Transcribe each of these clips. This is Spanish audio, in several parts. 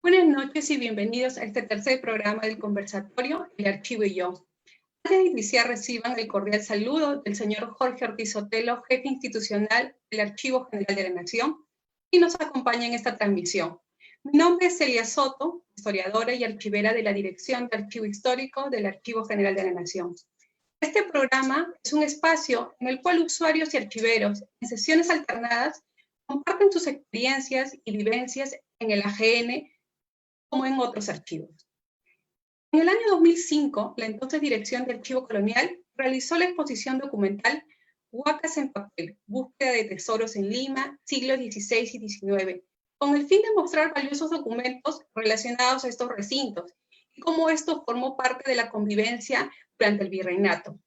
Buenas noches y bienvenidos a este tercer programa del conversatorio El Archivo y yo. Antes de iniciar, reciban el cordial saludo del señor Jorge Ortiz Sotelo, jefe institucional del Archivo General de la Nación, y nos acompaña en esta transmisión. Mi nombre es Celia Soto, historiadora y archivera de la Dirección de Archivo Histórico del Archivo General de la Nación. Este programa es un espacio en el cual usuarios y archiveros, en sesiones alternadas, comparten sus experiencias y vivencias en el AGN, como en otros archivos. En el año 2005, la entonces Dirección de Archivo Colonial realizó la exposición documental Huacas en papel, búsqueda de tesoros en Lima, siglos XVI y XIX, con el fin de mostrar valiosos documentos relacionados a estos recintos y cómo esto formó parte de la convivencia durante el virreinato.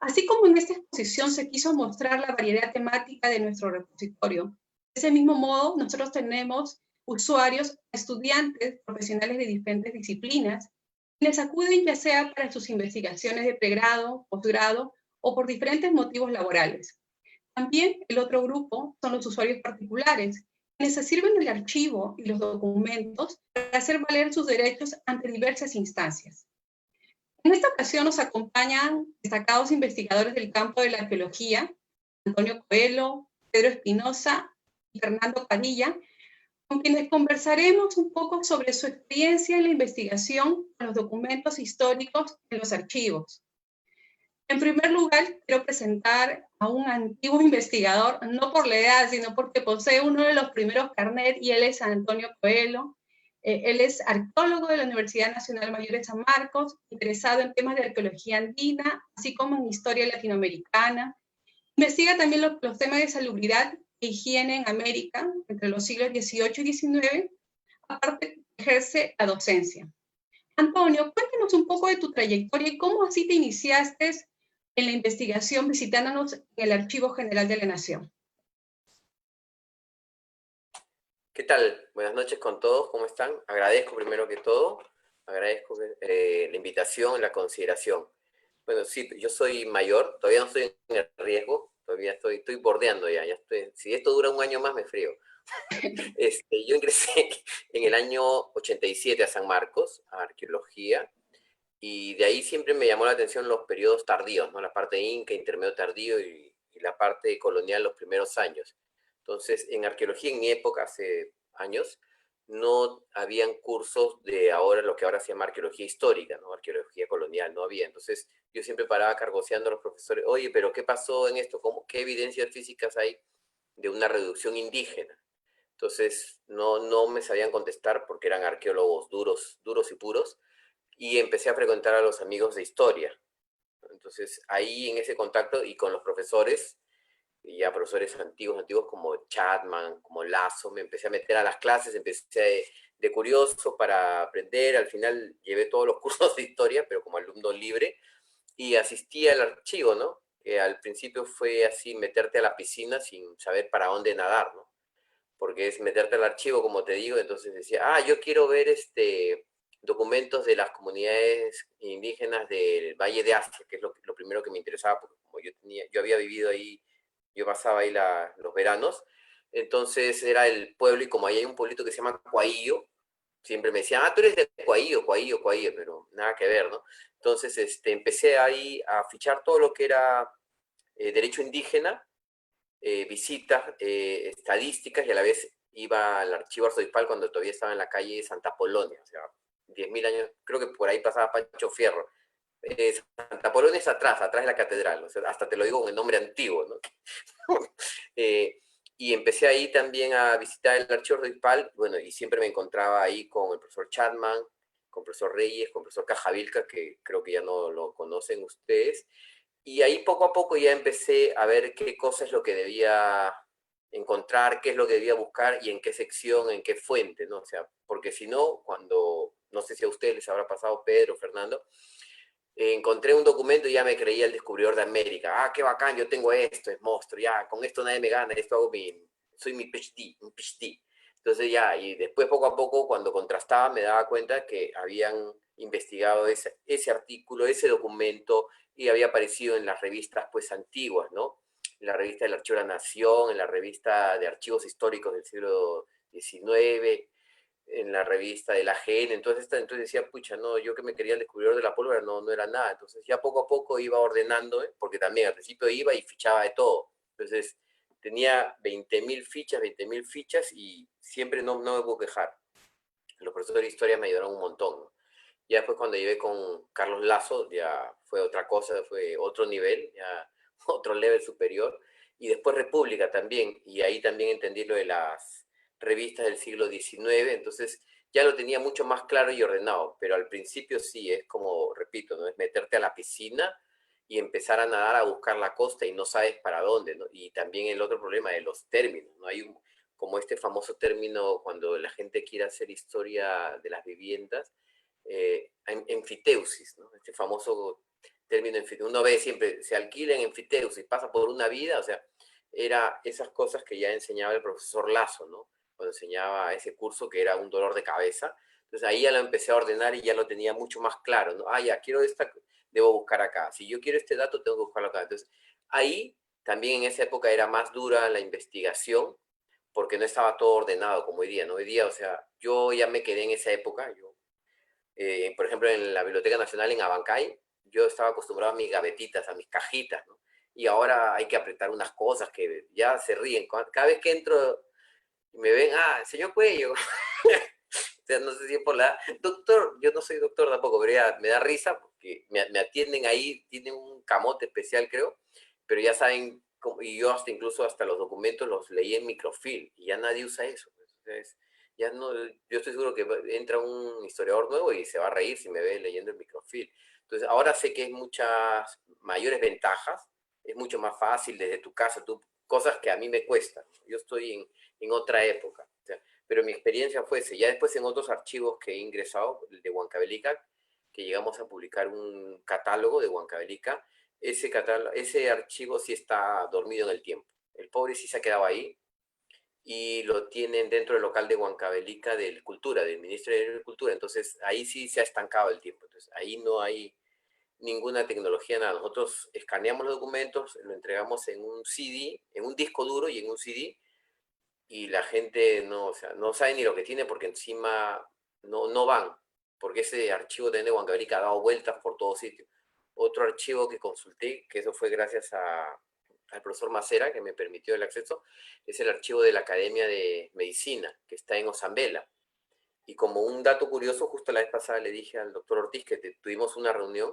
Así como en esta exposición se quiso mostrar la variedad temática de nuestro repositorio, de ese mismo modo nosotros tenemos usuarios, estudiantes, profesionales de diferentes disciplinas, quienes acuden ya sea para sus investigaciones de pregrado, posgrado o por diferentes motivos laborales. También el otro grupo son los usuarios particulares, quienes se sirven del archivo y los documentos para hacer valer sus derechos ante diversas instancias. En esta ocasión nos acompañan destacados investigadores del campo de la arqueología, Antonio Coelho, Pedro Espinosa y Fernando Padilla, con quienes conversaremos un poco sobre su experiencia en la investigación de los documentos históricos en los archivos. En primer lugar, quiero presentar a un antiguo investigador, no por la edad, sino porque posee uno de los primeros carnets, y él es Antonio Coelho. Él es arqueólogo de la Universidad Nacional Mayor de San Marcos, interesado en temas de arqueología andina, así como en historia latinoamericana. Investiga también los temas de salubridad e higiene en América entre los siglos XVIII y XIX, aparte ejerce la docencia. Antonio, cuéntanos un poco de tu trayectoria y cómo así te iniciaste en la investigación visitándonos en el Archivo General de la Nación. ¿Qué tal? Buenas noches con todos, ¿cómo están? Agradezco primero que todo, agradezco la invitación, la consideración. Bueno, sí, yo soy mayor, todavía no estoy en el riesgo, todavía estoy bordeando ya estoy, si esto dura un año más me frío. Yo ingresé en el año 87 a San Marcos, a arqueología, y de ahí siempre me llamó la atención los periodos tardíos, ¿no? La parte inca, intermedio tardío y la parte colonial, los primeros años. Entonces, en arqueología, en mi época, hace años, no habían cursos de ahora, lo que ahora se llama arqueología histórica, ¿no? Arqueología colonial, no había. Entonces, yo siempre paraba cargoseando a los profesores, oye, pero ¿qué pasó en esto? ¿Qué evidencias físicas hay de una reducción indígena? Entonces, no me sabían contestar porque eran arqueólogos duros, duros y puros, y empecé a frecuentar a los amigos de historia. Entonces, ahí en ese contacto y con los profesores, y ya profesores antiguos, antiguos como Chapman, como Lazo, me empecé a meter a las clases, empecé de curioso para aprender, al final llevé todos los cursos de historia, pero como alumno libre, y asistí al archivo, ¿no? Que al principio fue así, meterte a la piscina sin saber para dónde nadar, ¿no? Porque es meterte al archivo, como te digo, entonces decía, yo quiero ver documentos de las comunidades indígenas del Valle de Asia, que es lo primero que me interesaba, porque como yo había vivido ahí, yo pasaba ahí los veranos, entonces era el pueblo, y como ahí hay un pueblito que se llama Cuaillo, siempre me decían, tú eres de Cuaillo, Cuaillo, Cuaillo, pero nada que ver, ¿no? Entonces empecé ahí a fichar todo lo que era derecho indígena, visitas estadísticas, y a la vez iba al archivo arzobispal cuando todavía estaba en la calle Santa Polonia, o sea, 10.000 años, creo que por ahí pasaba Pancho Fierro. Santa Polonia es atrás de la catedral, o sea, hasta te lo digo con el nombre antiguo, ¿no? eh, y empecé ahí también a visitar el archivo arzobispal, bueno, y siempre me encontraba ahí con el profesor Chapman, con el profesor Reyes, con el profesor Cajavilca, que creo que ya no lo conocen ustedes, y ahí poco a poco ya empecé a ver qué cosa es lo que debía encontrar, qué es lo que debía buscar y en qué sección, en qué fuente, ¿no? O sea, porque si no, cuando, no sé si a ustedes les habrá pasado, Pedro, Fernando, encontré un documento y ya me creía el descubridor de América. Qué bacán, yo tengo esto, es monstruo, ya, con esto nadie me gana, esto soy mi PhD, un PhD. Entonces ya, y después poco a poco, cuando contrastaba, me daba cuenta que habían investigado ese artículo, ese documento, y había aparecido en las revistas pues antiguas, ¿no? En la revista del Archivo de la Nación, en la revista de Archivos Históricos del siglo XIX, en la revista de la AGN, entonces decía, pucha, no, yo que me quería el descubridor de la pólvora, no era nada. Entonces ya poco a poco iba ordenando, porque también al principio iba y fichaba de todo. Entonces tenía 20.000 fichas, 20.000 fichas, y siempre no me puedo quejar. Los profesores de historia me ayudaron un montón, ¿no? Ya después cuando llevé con Carlos Lazo, ya fue otra cosa, fue otro nivel, ya otro level superior. Y después República también, y ahí también entendí lo de las revistas del siglo XIX, entonces ya lo tenía mucho más claro y ordenado, pero al principio sí, es como, repito, ¿no? Es meterte a la piscina y empezar a nadar a buscar la costa y no sabes para dónde, ¿no? Y también el otro problema de los términos, ¿no? Como este famoso término cuando la gente quiere hacer historia de las viviendas, enfiteusis, ¿no? Este famoso término enfiteusis. Uno ve siempre, se alquila en enfiteusis, pasa por una vida, o sea, era esas cosas que ya enseñaba el profesor Lazo, ¿no? Cuando enseñaba ese curso que era un dolor de cabeza. Entonces ahí ya lo empecé a ordenar y ya lo tenía mucho más claro, ¿no? Ya, quiero debo buscar acá. Si yo quiero este dato, tengo que buscarlo acá. Entonces ahí también en esa época era más dura la investigación porque no estaba todo ordenado como hoy día, ¿no? Hoy día, o sea, yo ya me quedé en esa época, por ejemplo, en la Biblioteca Nacional en Abancay, yo estaba acostumbrado a mis gavetitas, a mis cajitas, ¿no? Y ahora hay que apretar unas cosas que ya se ríen. Cada vez que entro y me ven, señor Cuello. O sea, no sé si es por la... Doctor, yo no soy doctor tampoco, pero ya me da risa porque me atienden ahí, tienen un camote especial, creo, pero ya saben, y yo incluso hasta los documentos los leí en microfilm, y ya nadie usa eso. Entonces, ya no, yo estoy seguro que entra un historiador nuevo y se va a reír si me ve leyendo el microfilm. Entonces, ahora sé que hay muchas mayores ventajas, es mucho más fácil desde tu casa, cosas que a mí me cuestan. Yo estoy en otra época. O sea, pero mi experiencia fue esa. Ya después en otros archivos que he ingresado, el de Huancavelica, que llegamos a publicar un catálogo de Huancavelica, ese archivo sí está dormido en el tiempo. El pobre sí se ha quedado ahí, y lo tienen dentro del local de Huancavelica del Cultura, del Ministerio de Agricultura. Entonces ahí sí se ha estancado el tiempo. Entonces ahí no hay ninguna tecnología, nada. Nosotros escaneamos los documentos, lo entregamos en un CD, en un disco duro y en un CD, y la gente no, o sea, no sabe ni lo que tiene porque encima no van, porque ese archivo de Huancavelica ha dado vueltas por todo sitio. Otro archivo que consulté, que eso fue gracias al profesor Macera, que me permitió el acceso, es el archivo de la Academia de Medicina, que está en Osambela. Y como un dato curioso, justo la vez pasada le dije al doctor Ortiz que tuvimos una reunión.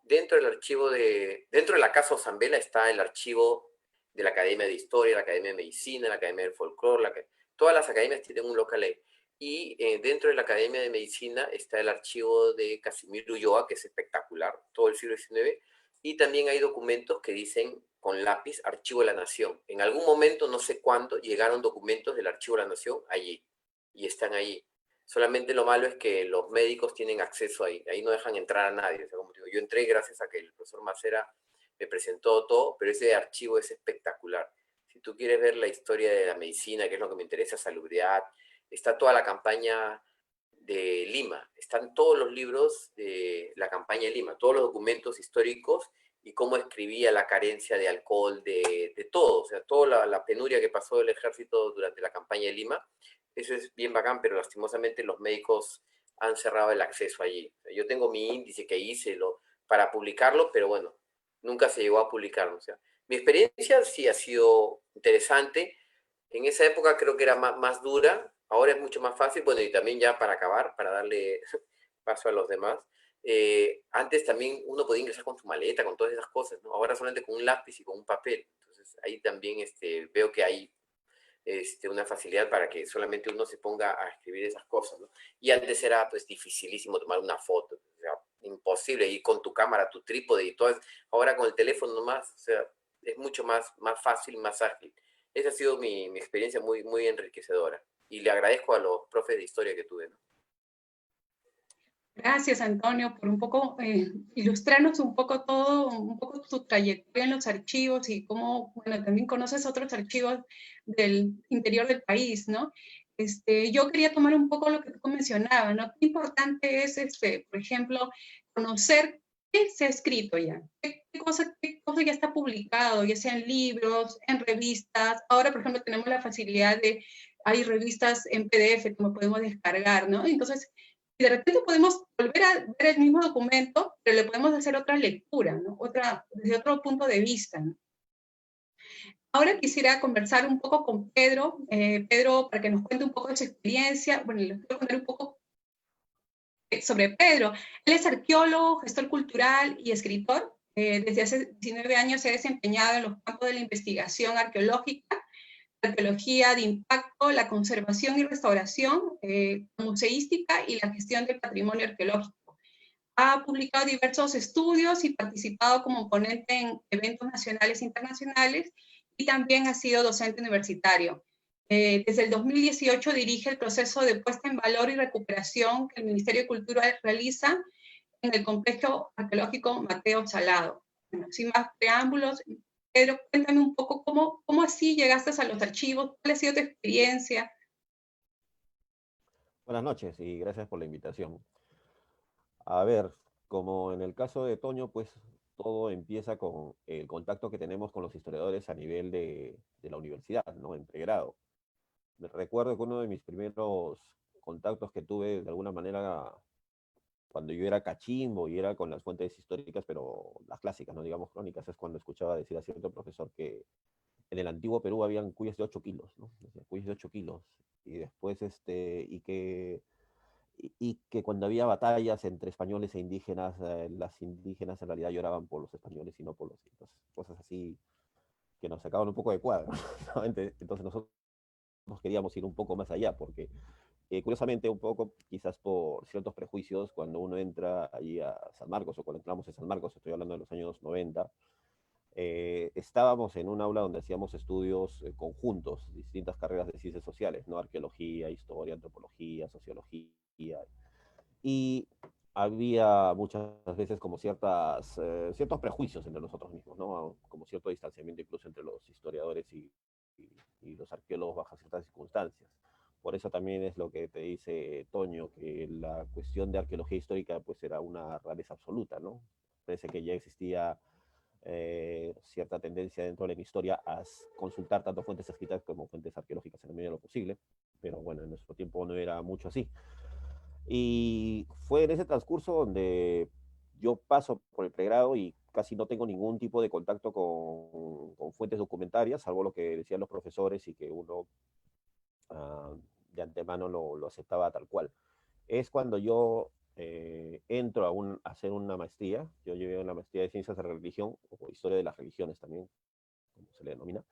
Dentro de la Casa Osambela está el archivo de la Academia de Historia, la Academia de Medicina, la Academia del Folclore, todas las academias tienen un local ahí. Y dentro de la Academia de Medicina está el archivo de Casimiro Ulloa, que es espectacular, todo el siglo XIX, y también hay documentos que dicen con lápiz Archivo de la Nación. En algún momento, no sé cuándo, llegaron documentos del Archivo de la Nación allí, y están allí. Solamente lo malo es que los médicos tienen acceso ahí no dejan entrar a nadie. O sea, como digo, yo entré gracias a que el profesor Macera me presentó todo, pero ese archivo es espectacular. Si tú quieres ver la historia de la medicina, que es lo que me interesa, salubridad, está toda la campaña de Lima, están todos los libros de la campaña de Lima, todos los documentos históricos y cómo escribía la carencia de alcohol, de todo, o sea, toda la penuria que pasó el ejército durante la campaña de Lima. Eso es bien bacán, pero lastimosamente los médicos han cerrado el acceso allí. Yo tengo mi índice que hice para publicarlo, pero bueno, nunca se llegó a publicar. O sea, mi experiencia sí ha sido interesante. En esa época creo que era más dura, ahora es mucho más fácil. Bueno, y también ya para acabar, para darle paso a los demás, antes también uno podía ingresar con su maleta, con todas esas cosas, ¿no? Ahora solamente con un lápiz y con un papel. Entonces ahí también veo que hay una facilidad para que solamente uno se ponga a escribir esas cosas, ¿no? Y antes era pues dificilísimo tomar una foto, o sea, imposible ir con tu cámara, tu trípode y todo. Ahora con el teléfono nomás, o sea, es mucho más fácil, más ágil. Esa ha sido mi experiencia muy enriquecedora. Y le agradezco a los profes de historia que tuve, ¿no? Gracias, Antonio, por un poco ilustrarnos un poco todo, un poco tu trayectoria en los archivos y cómo, bueno, también conoces otros archivos del interior del país, ¿no? Yo quería tomar un poco lo que tú mencionabas, ¿no? Qué importante es, por ejemplo, conocer qué se ha escrito ya, qué cosa ya está publicado, ya sea en libros, en revistas. Ahora, por ejemplo, tenemos la facilidad hay revistas en PDF como podemos descargar, ¿no? Entonces, y de repente podemos volver a ver el mismo documento, pero le podemos hacer otra lectura, ¿no? Desde otro punto de vista, ¿no? Ahora quisiera conversar un poco con Pedro, Pedro, para que nos cuente un poco de su experiencia. Bueno, les quiero contar un poco sobre Pedro. Él es arqueólogo, gestor cultural y escritor. Desde hace 19 años se ha desempeñado en los campos de la investigación arqueológica, la arqueología de impacto, la conservación y restauración, museística y la gestión del patrimonio arqueológico. Ha publicado diversos estudios y participado como ponente en eventos nacionales e internacionales y también ha sido docente universitario. Desde el 2018 dirige el proceso de puesta en valor y recuperación que el Ministerio de Cultura realiza en el complejo arqueológico Mateo Salado. Bueno, sin más preámbulos, Pedro, cuéntame un poco cómo así llegaste a los archivos, cuál ha sido tu experiencia. Buenas noches y gracias por la invitación. A ver, como en el caso de Toño, pues todo empieza con el contacto que tenemos con los historiadores a nivel de la universidad, ¿no? En pregrado. Me recuerdo que uno de mis primeros contactos que tuve de alguna manera cuando yo era cachimbo y era con las fuentes históricas, pero las clásicas, no digamos crónicas, es cuando escuchaba decir a cierto profesor que en el antiguo Perú habían cuyes de 8 kilos, ¿no? Decía, cuyes de 8 kilos. Y después, y que cuando había batallas entre españoles e indígenas, las indígenas en realidad lloraban por los españoles y no por los indios. Cosas así que nos sacaban un poco de cuadro. ¿No? Entonces nosotros queríamos ir un poco más allá, porque curiosamente un poco, quizás por ciertos prejuicios, cuando uno entra allí a San Marcos, o cuando entramos en San Marcos, estoy hablando de los años 90, estábamos en un aula donde hacíamos estudios conjuntos, distintas carreras de ciencias sociales, ¿no? Arqueología, historia, antropología, sociología, y había muchas veces como ciertos prejuicios entre nosotros mismos, ¿no? Como cierto distanciamiento incluso entre los historiadores y los arqueólogos bajo ciertas circunstancias. Por eso también es lo que te dice Toño, que la cuestión de arqueología histórica pues era una rareza absoluta, ¿no? Parece que ya existía cierta tendencia dentro de la historia a consultar tanto fuentes escritas como fuentes arqueológicas en la medida de lo posible, pero bueno, en nuestro tiempo no era mucho así. Y fue en ese transcurso donde yo paso por el pregrado y casi no tengo ningún tipo de contacto con fuentes documentarias, salvo lo que decían los profesores y que uno de antemano lo aceptaba tal cual. Es cuando yo entro a hacer una maestría. Yo llevé una maestría de Ciencias de la Religión, o Historia de las Religiones también, como se le denomina,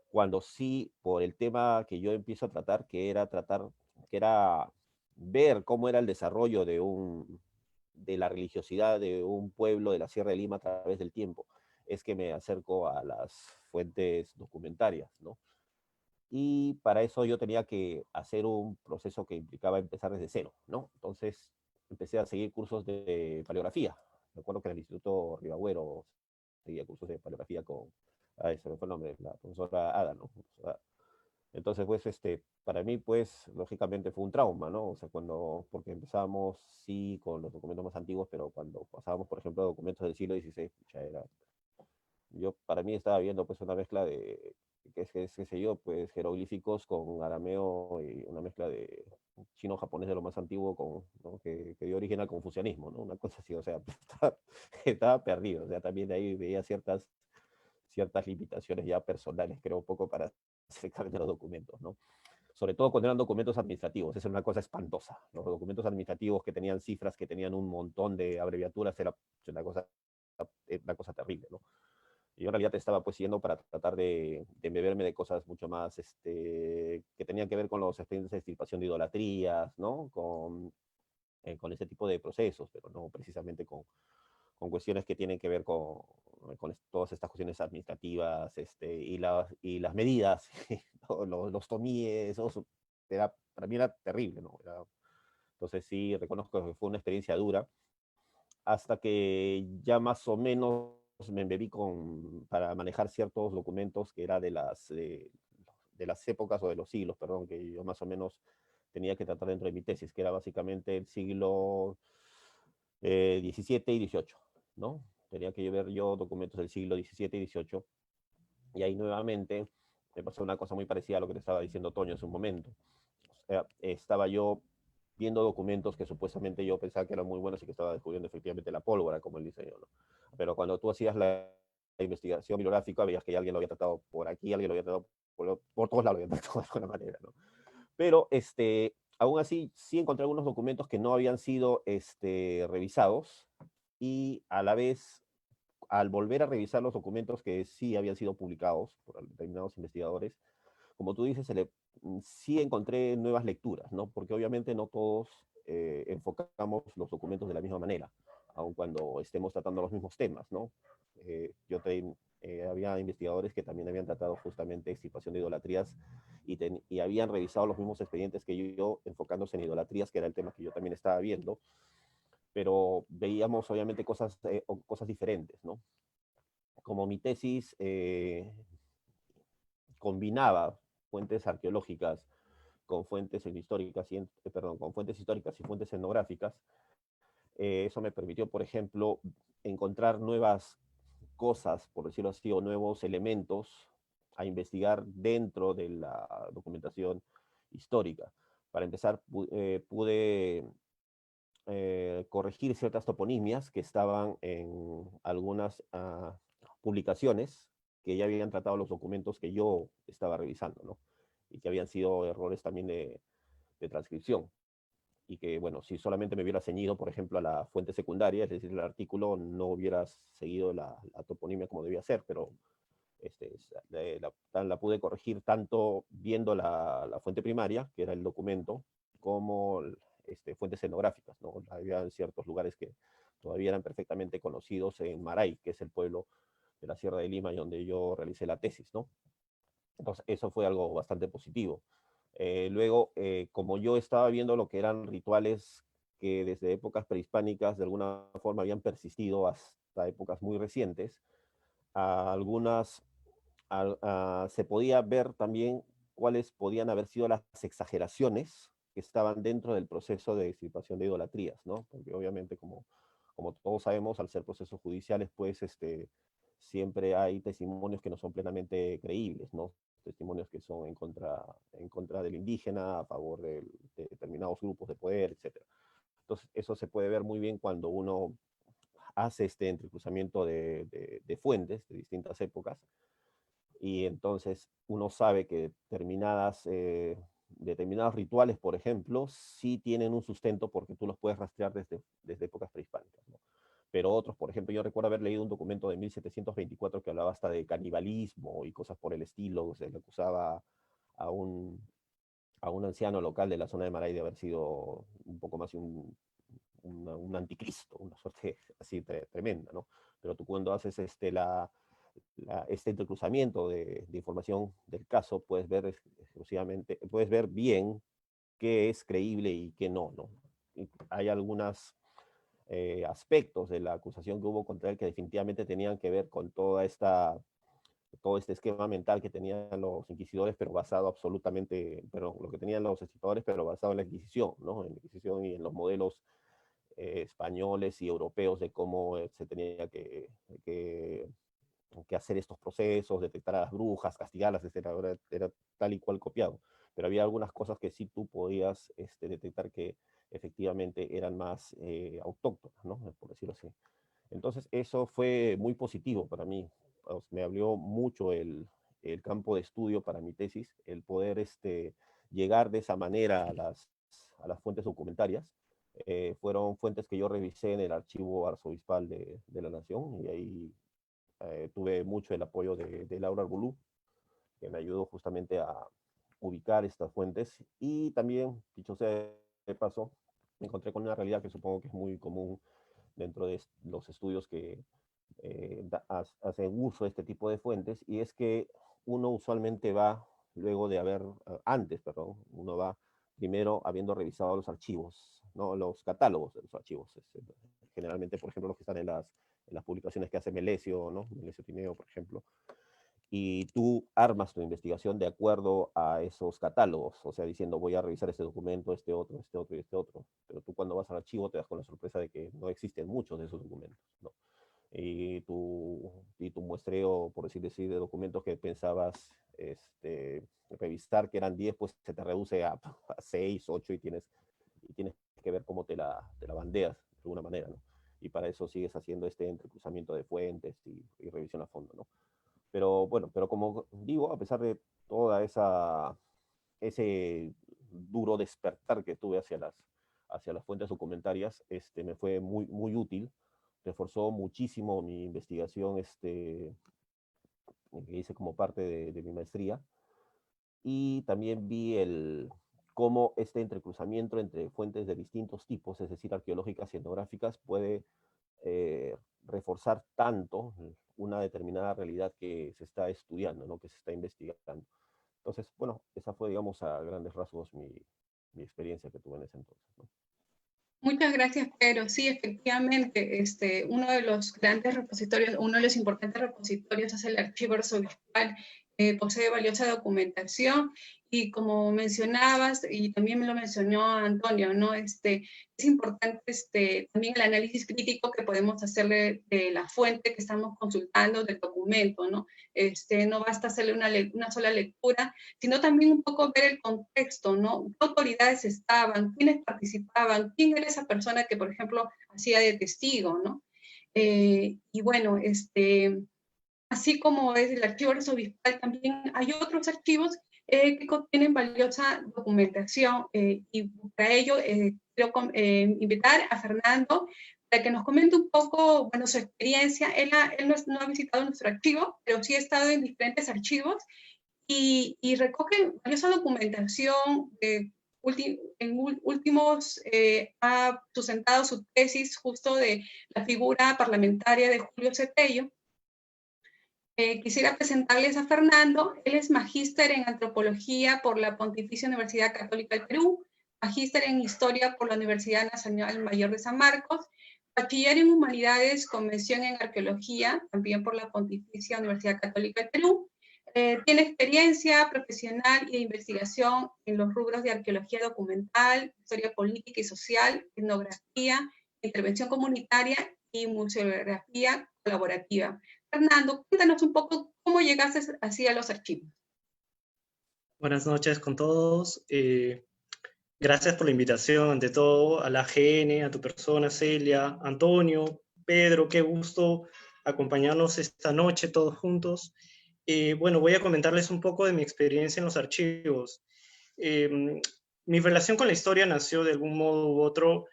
cuando sí, por el tema que yo empiezo a tratar, que era ver cómo era el desarrollo de la religiosidad de un pueblo de la Sierra de Lima a través del tiempo, es que me acerco a las fuentes documentarias, ¿no? Y para eso yo tenía que hacer un proceso que implicaba empezar desde cero, ¿no? Entonces empecé a seguir cursos de paleografía. Recuerdo que en el Instituto Ribagüero seguía cursos de paleografía con, ay, se me fue el nombre, la profesora Ada, ¿no? Entonces, pues, para mí, pues, lógicamente fue un trauma, ¿no? O sea, porque empezábamos, sí, con los documentos más antiguos, pero cuando pasábamos, por ejemplo, a documentos del siglo XVI, ya era, yo, para mí estaba viendo, pues, una mezcla de, qué sé yo, pues, jeroglíficos con arameo y una mezcla de chino-japonés de lo más antiguo con, ¿no? que dio origen al confucianismo, ¿no? Una cosa así, o sea, estaba perdido, o sea, también de ahí veía ciertas limitaciones ya personales, creo, un poco para acercarme a los documentos, ¿no? Sobre todo cuando eran documentos administrativos, esa es una cosa espantosa. Los documentos administrativos que tenían cifras, que tenían un montón de abreviaturas, era una cosa terrible, ¿no? Y yo en realidad estaba pues yendo para tratar de beberme de cosas mucho más que tenían que ver con los expedientes de extirpación de idolatrías, ¿no? Con ese tipo de procesos, pero no precisamente con cuestiones que tienen que ver con todas estas cuestiones administrativas y las medidas, los tomíes, para mí era terrible, ¿no? Entonces sí, reconozco que fue una experiencia dura, hasta que ya más o menos me embebí para manejar ciertos documentos que era de las épocas o de los siglos, perdón, que yo más o menos tenía que tratar dentro de mi tesis, que era básicamente el siglo XVII y XVIII, ¿no? Tenía que ver yo documentos del siglo XVII y XVIII, y ahí nuevamente me pasó una cosa muy parecida a lo que te estaba diciendo Toño hace un momento. O sea, estaba yo viendo documentos que supuestamente yo pensaba que eran muy buenos y que estaba descubriendo efectivamente la pólvora, como él dice yo, ¿no? Pero cuando tú hacías la investigación bibliográfica, veías que alguien lo había tratado por aquí, alguien lo había tratado por todos lados, lo había tratado de alguna manera, ¿no? Pero aún así, sí encontré algunos documentos que no habían sido revisados, y a la vez, al volver a revisar los documentos que sí habían sido publicados por determinados investigadores, como tú dices, sí encontré nuevas lecturas, ¿no? Porque obviamente no todos enfocamos los documentos de la misma manera, aun cuando estemos tratando los mismos temas, ¿no? Había investigadores que también habían tratado justamente extirpación de idolatrías y habían revisado los mismos expedientes que yo, enfocándose en idolatrías, que era el tema que yo también estaba viendo, pero veíamos obviamente cosas diferentes, ¿no? Como mi tesis combinaba fuentes arqueológicas con fuentes históricas con fuentes históricas y fuentes etnográficas, eso me permitió, por ejemplo, encontrar nuevas cosas, por decirlo así, o nuevos elementos a investigar dentro de la documentación histórica. Para empezar, pude corregir ciertas toponimias que estaban en algunas publicaciones que ya habían tratado los documentos que yo estaba revisando, ¿no? Y que habían sido errores también de transcripción. Y que, bueno, si solamente me hubiera ceñido, por ejemplo, a la fuente secundaria, es decir, el artículo, no hubiera seguido la toponimia como debía ser, pero la pude corregir tanto viendo la fuente primaria, que era el documento, como fuentes etnográficas, ¿no? Había ciertos lugares que todavía eran perfectamente conocidos en Maray, que es el pueblo de la Sierra de Lima y donde yo realicé la tesis, ¿no? Entonces, eso fue algo bastante positivo. Luego, como yo estaba viendo lo que eran rituales que desde épocas prehispánicas de alguna forma habían persistido hasta épocas muy recientes, a algunas se podía ver también cuáles podían haber sido las exageraciones que estaban dentro del proceso de extirpación de idolatrías, ¿no? Porque obviamente, como todos sabemos, al ser procesos judiciales, pues siempre hay testimonios que no son plenamente creíbles, ¿no? Testimonios que son en contra del indígena, a favor de determinados grupos de poder, etc. Entonces, eso se puede ver muy bien cuando uno hace este entrecruzamiento de fuentes de distintas épocas, y entonces uno sabe que determinados rituales, por ejemplo, sí tienen un sustento porque tú los puedes rastrear desde épocas prehispánicas, ¿no? Pero otros, por ejemplo, yo recuerdo haber leído un documento de 1724 que hablaba hasta de canibalismo y cosas por el estilo. Se le acusaba a un anciano local de la zona de Maray de haber sido un poco más un anticristo, una suerte así tremenda, ¿no? Pero tú cuando haces este intercruzamiento de información del caso, puedes ver exclusivamente, puedes ver bien qué es creíble y qué no, ¿no? Y hay algunos aspectos de la acusación que hubo contra él que definitivamente tenían que ver con todo este esquema mental que tenían los inquisidores, pero basado absolutamente, pero lo que tenían los escritores, pero basado en la Inquisición, ¿no? En la Inquisición y en los modelos españoles y europeos de cómo se tenía que hacer estos procesos, detectar a las brujas, castigarlas, etc. Era tal y cual copiado. Pero había algunas cosas que sí tú podías detectar que efectivamente eran más autóctonas, ¿no? Por decirlo así. Entonces eso fue muy positivo para mí. Me abrió mucho el campo de estudio para mi tesis, el poder llegar de esa manera a las fuentes documentarias. Fueron fuentes que yo revisé en el archivo arzobispal de la Nación, y ahí tuve mucho el apoyo de Laura Arbulú, que me ayudó justamente a ubicar estas fuentes. Y también, dicho sea de paso, me encontré con una realidad que supongo que es muy común dentro de los estudios que hacen uso de este tipo de fuentes, y es que uno usualmente va, uno va primero habiendo revisado los archivos, ¿no? Los catálogos de los archivos. Generalmente, por ejemplo, los que están en las publicaciones que hace Melesio, ¿no? Melesio Tineo, por ejemplo. Y tú armas tu investigación de acuerdo a esos catálogos, o sea, diciendo voy a revisar este documento, este otro, este otro y este otro. Pero tú cuando vas al archivo te das con la sorpresa de que no existen muchos de esos documentos, ¿no? Y tu muestreo, por decirlo así, de documentos que pensabas revisar, que eran 10, pues se te reduce a 6, 8, y tienes que ver cómo te la bandeas de alguna manera, ¿no? Y para eso sigues haciendo este entrecruzamiento de fuentes y revisión a fondo, ¿no? Pero bueno, pero como digo, a pesar de toda ese duro despertar que tuve hacia las fuentes documentarias, me fue muy, muy útil. Reforzó muchísimo mi investigación que hice como parte de mi maestría, y también vi cómo este entrecruzamiento entre fuentes de distintos tipos, es decir, arqueológicas y etnográficas, puede reforzar tanto una determinada realidad que se está estudiando, ¿no? Que se está investigando. Entonces, bueno, esa fue, digamos, a grandes rasgos mi experiencia que tuve en ese entonces, ¿no? Muchas gracias, Pedro. Sí, efectivamente, uno de los grandes repositorios, uno de los importantes repositorios es el Archivo Arzobispal. Posee valiosa documentación, y como mencionabas, y también me lo mencionó Antonio, ¿no? Es importante también el análisis crítico que podemos hacerle de la fuente que estamos consultando, del documento, ¿no? No basta hacerle una sola lectura, sino también un poco ver el contexto, ¿no? ¿Qué autoridades estaban? ¿Quiénes participaban? ¿Quién era esa persona que, por ejemplo, hacía de testigo, ¿no? Y bueno, así como es el archivo arzobispal, también hay otros archivos que contienen valiosa documentación, y para ello quiero invitar a Fernando para que nos comente un poco, bueno, su experiencia. Él no ha visitado nuestro archivo, pero sí ha estado en diferentes archivos, y recoge valiosa documentación. Últimos ha sustentado su tesis justo de la figura parlamentaria de Julio Cepello. Quisiera presentarles a Fernando. Él es magíster en antropología por la Pontificia Universidad Católica del Perú, magíster en historia por la Universidad Nacional Mayor de San Marcos, bachiller en humanidades con mención en arqueología, también por la Pontificia Universidad Católica del Perú. Tiene experiencia profesional y de investigación en los rubros de arqueología documental, historia política y social, etnografía, intervención comunitaria y museografía colaborativa. Fernando, cuéntanos un poco cómo llegaste así a los archivos. Buenas noches con todos. Gracias por la invitación, ante todo, a la AGN, a tu persona, Celia, Antonio, Pedro, qué gusto acompañarnos esta noche todos juntos. Bueno, voy a comentarles un poco de mi experiencia en los archivos. Mi relación con la historia nació de algún modo u otro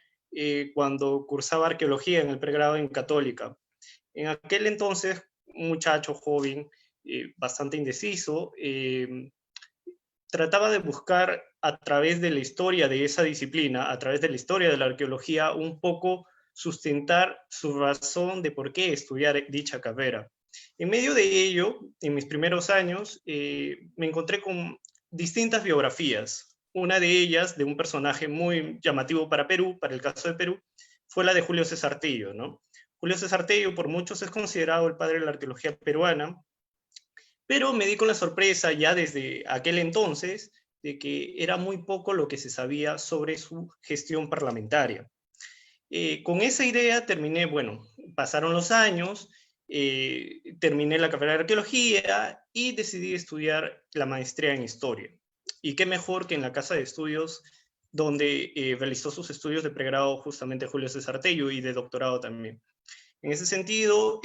cuando cursaba arqueología en el pregrado en Católica. En aquel entonces, un muchacho joven, bastante indeciso, trataba de buscar a través de la historia de esa disciplina, a través de la historia de la arqueología, un poco sustentar su razón de por qué estudiar dicha carrera. En medio de ello, en mis primeros años, me encontré con distintas biografías. Una de ellas, de un personaje muy llamativo para Perú, para el caso de Perú, fue la de Julio César Tello, ¿no? Julio César Tello, por muchos, es considerado el padre de la arqueología peruana, pero me di con la sorpresa ya desde aquel entonces de que era muy poco lo que se sabía sobre su gestión parlamentaria. Con esa idea terminé, bueno, pasaron los años, terminé la carrera de arqueología y decidí estudiar la maestría en historia. Y qué mejor que en la casa de estudios donde realizó sus estudios de pregrado justamente Julio César Tello y de doctorado también. En ese sentido,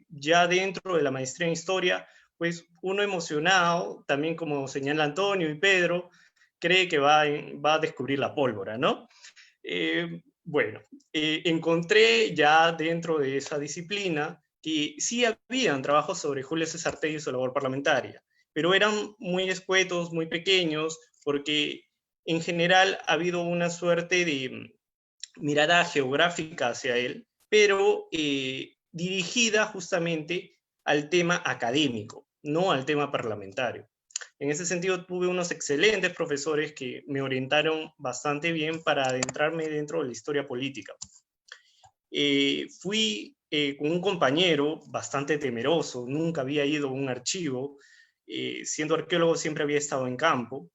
ya dentro de la maestría en historia, pues uno emocionado, también como señala Antonio y Pedro, cree que va a descubrir la pólvora, ¿no? Bueno, encontré ya dentro de esa disciplina que sí habían trabajos sobre Julio César Tello y su labor parlamentaria, pero eran muy escuetos, muy pequeños, porque en general ha habido una suerte de mirada geográfica hacia él, pero dirigida justamente al tema académico, no al tema parlamentario. En ese sentido, tuve unos excelentes profesores que me orientaron bastante bien para adentrarme dentro de la historia política. Fui con un compañero bastante temeroso, nunca había ido a un archivo, siendo arqueólogo siempre había estado en campo.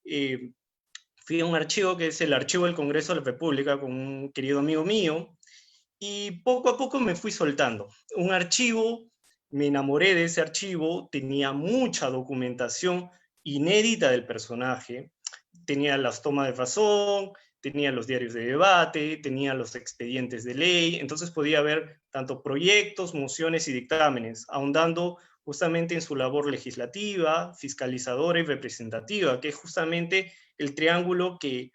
Fui a un archivo que es el Archivo del Congreso de la República con un querido amigo mío, y poco a poco me fui soltando. Un archivo, me enamoré de ese archivo, tenía mucha documentación inédita del personaje, tenía las tomas de razón, tenía los diarios de debate, tenía los expedientes de ley, entonces podía ver tanto proyectos, mociones y dictámenes, ahondando justamente en su labor legislativa, fiscalizadora y representativa, que es justamente el triángulo que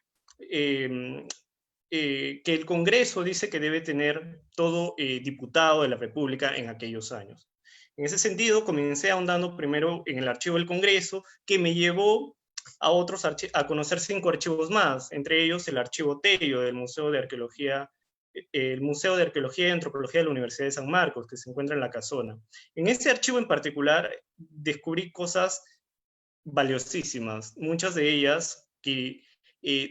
el Congreso dice que debe tener todo diputado de la República en aquellos años. En ese sentido, comencé ahondando primero en el archivo del Congreso, que me llevó a conocer 5 archivos más, entre ellos el archivo Tello del Museo de Arqueología, el Museo de Arqueología y Antropología de la Universidad de San Marcos, que se encuentra en la Casona. En este archivo en particular descubrí cosas valiosísimas, muchas de ellas que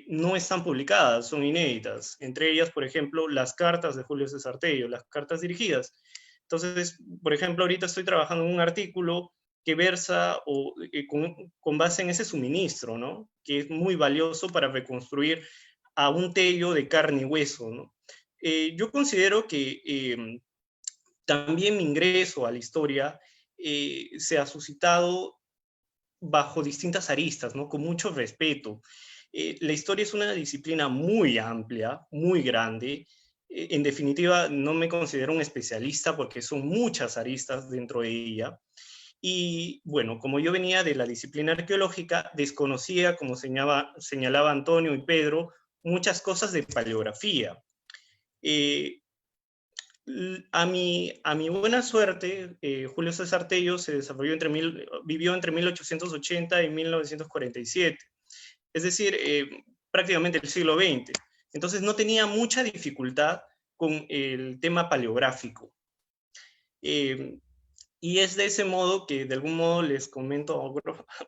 no están publicadas, son inéditas. Entre ellas, por ejemplo, las cartas de Julio César Tello, las cartas dirigidas. Entonces, por ejemplo, ahorita estoy trabajando en un artículo que versa con base en ese suministro, ¿no? Que es muy valioso para reconstruir a un Tello de carne y hueso, ¿no? Yo considero que también mi ingreso a la historia se ha suscitado bajo distintas aristas, ¿no? Con mucho respeto. La historia es una disciplina muy amplia, muy grande. En definitiva, no me considero un especialista porque son muchas aristas dentro de ella. Y bueno, como yo venía de la disciplina arqueológica, desconocía, como señalaba Antonio y Pedro, muchas cosas de paleografía. A mi buena suerte, Julio César Tello vivió entre 1880 y 1947, es decir, prácticamente el siglo XX. Entonces no tenía mucha dificultad con el tema paleográfico. Y es de ese modo que de algún modo les comento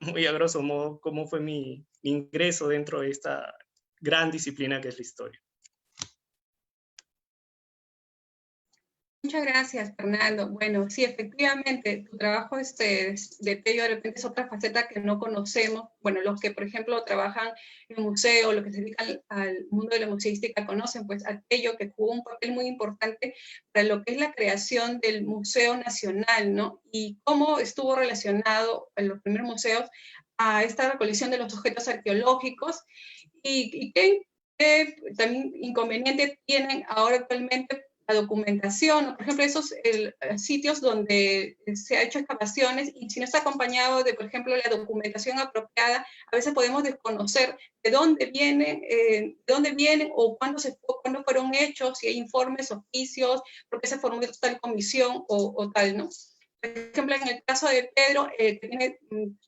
muy a grosso modo cómo fue mi ingreso dentro de esta gran disciplina que es la historia. Muchas gracias, Fernando. Bueno, sí, efectivamente, tu trabajo de Tello de repente es otra faceta que no conocemos. Bueno, los que, por ejemplo, trabajan en museo, los que se dedican al mundo de la museística, conocen pues a Tello, que jugó un papel muy importante para lo que es la creación del Museo Nacional, ¿no? Y cómo estuvo relacionado en los primeros museos a esta recolección de los objetos arqueológicos y qué también inconveniente tienen ahora actualmente la documentación, por ejemplo, esos sitios donde se ha hecho excavaciones y si no está acompañado de, por ejemplo, la documentación apropiada, a veces podemos desconocer de dónde vienen o cuándo fueron hechos, si hay informes, oficios, por qué se formó tal comisión o tal, ¿no? Por ejemplo, en el caso de Pedro, que tiene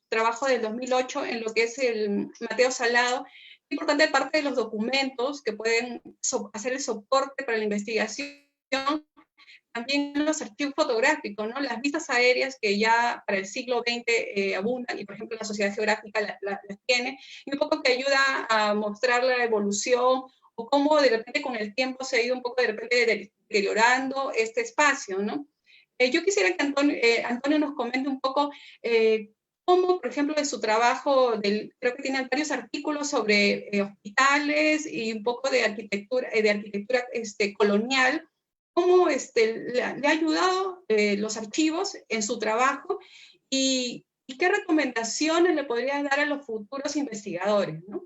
trabajo del 2008 en lo que es el Mateo Salado, es importante parte de los documentos que pueden hacer el soporte para la investigación, también los archivos fotográficos, ¿no? Las vistas aéreas que ya para el siglo XX abundan, y por ejemplo la Sociedad Geográfica las tiene, y un poco que ayuda a mostrar la evolución, o cómo de repente con el tiempo se ha ido un poco de repente deteriorando este espacio, ¿no? Yo quisiera que Antonio nos comente un poco cómo, por ejemplo, de su trabajo, creo que tiene varios artículos sobre hospitales y un poco de arquitectura colonial, cómo le ha ayudado los archivos en su trabajo y qué recomendaciones le podría dar a los futuros investigadores, ¿no?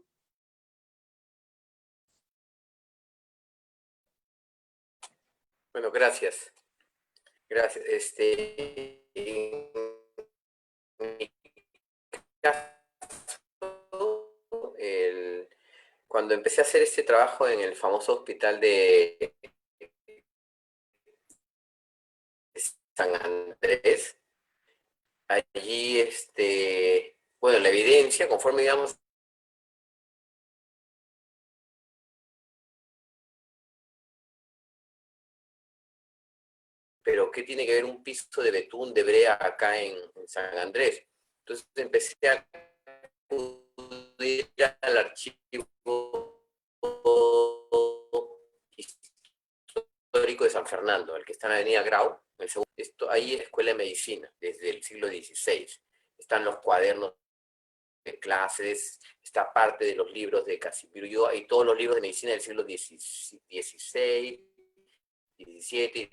Bueno, gracias. Gracias. En mi caso, cuando empecé a hacer este trabajo en el famoso hospital de San Andrés, allí, bueno, la evidencia, conforme digamos, pero ¿qué tiene que ver un piso de betún de brea acá en San Andrés? Entonces empecé a acudir al archivo histórico de San Fernando, el que está en la Avenida Grau. Ahí es Escuela de Medicina, desde el siglo XVI. Están los cuadernos de clases, está parte de los libros de Casimiro Ulloa y todos los libros de medicina del siglo XVI, XVII, XVIII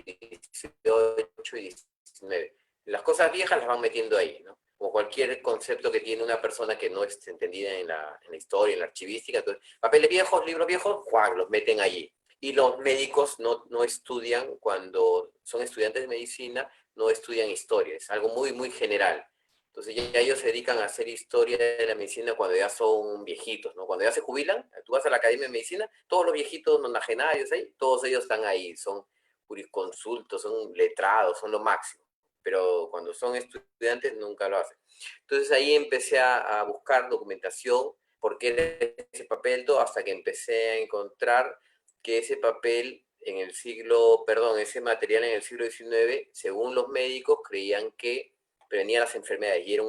y XIX. Las cosas viejas las van metiendo ahí, ¿no? Como cualquier concepto que tiene una persona que no es entendida en la historia, en la archivística. Entonces, papeles viejos, libros viejos, ¡juan!, los meten allí. Y los médicos no estudian, cuando son estudiantes de medicina, no estudian historia, es algo muy, muy general. Entonces ya ellos se dedican a hacer historia de la medicina cuando ya son viejitos, ¿no? Cuando ya se jubilan, tú vas a la Academia de Medicina, todos los viejitos nonagenarios ahí, todos ellos están ahí, son jurisconsultos, son letrados, son lo máximo. Pero cuando son estudiantes nunca lo hacen. Entonces ahí empecé a buscar documentación, por qué era ese papel, todo, hasta que empecé a encontrar que ese papel en el ese material en el siglo XIX, según los médicos, creían que prevenía las enfermedades y era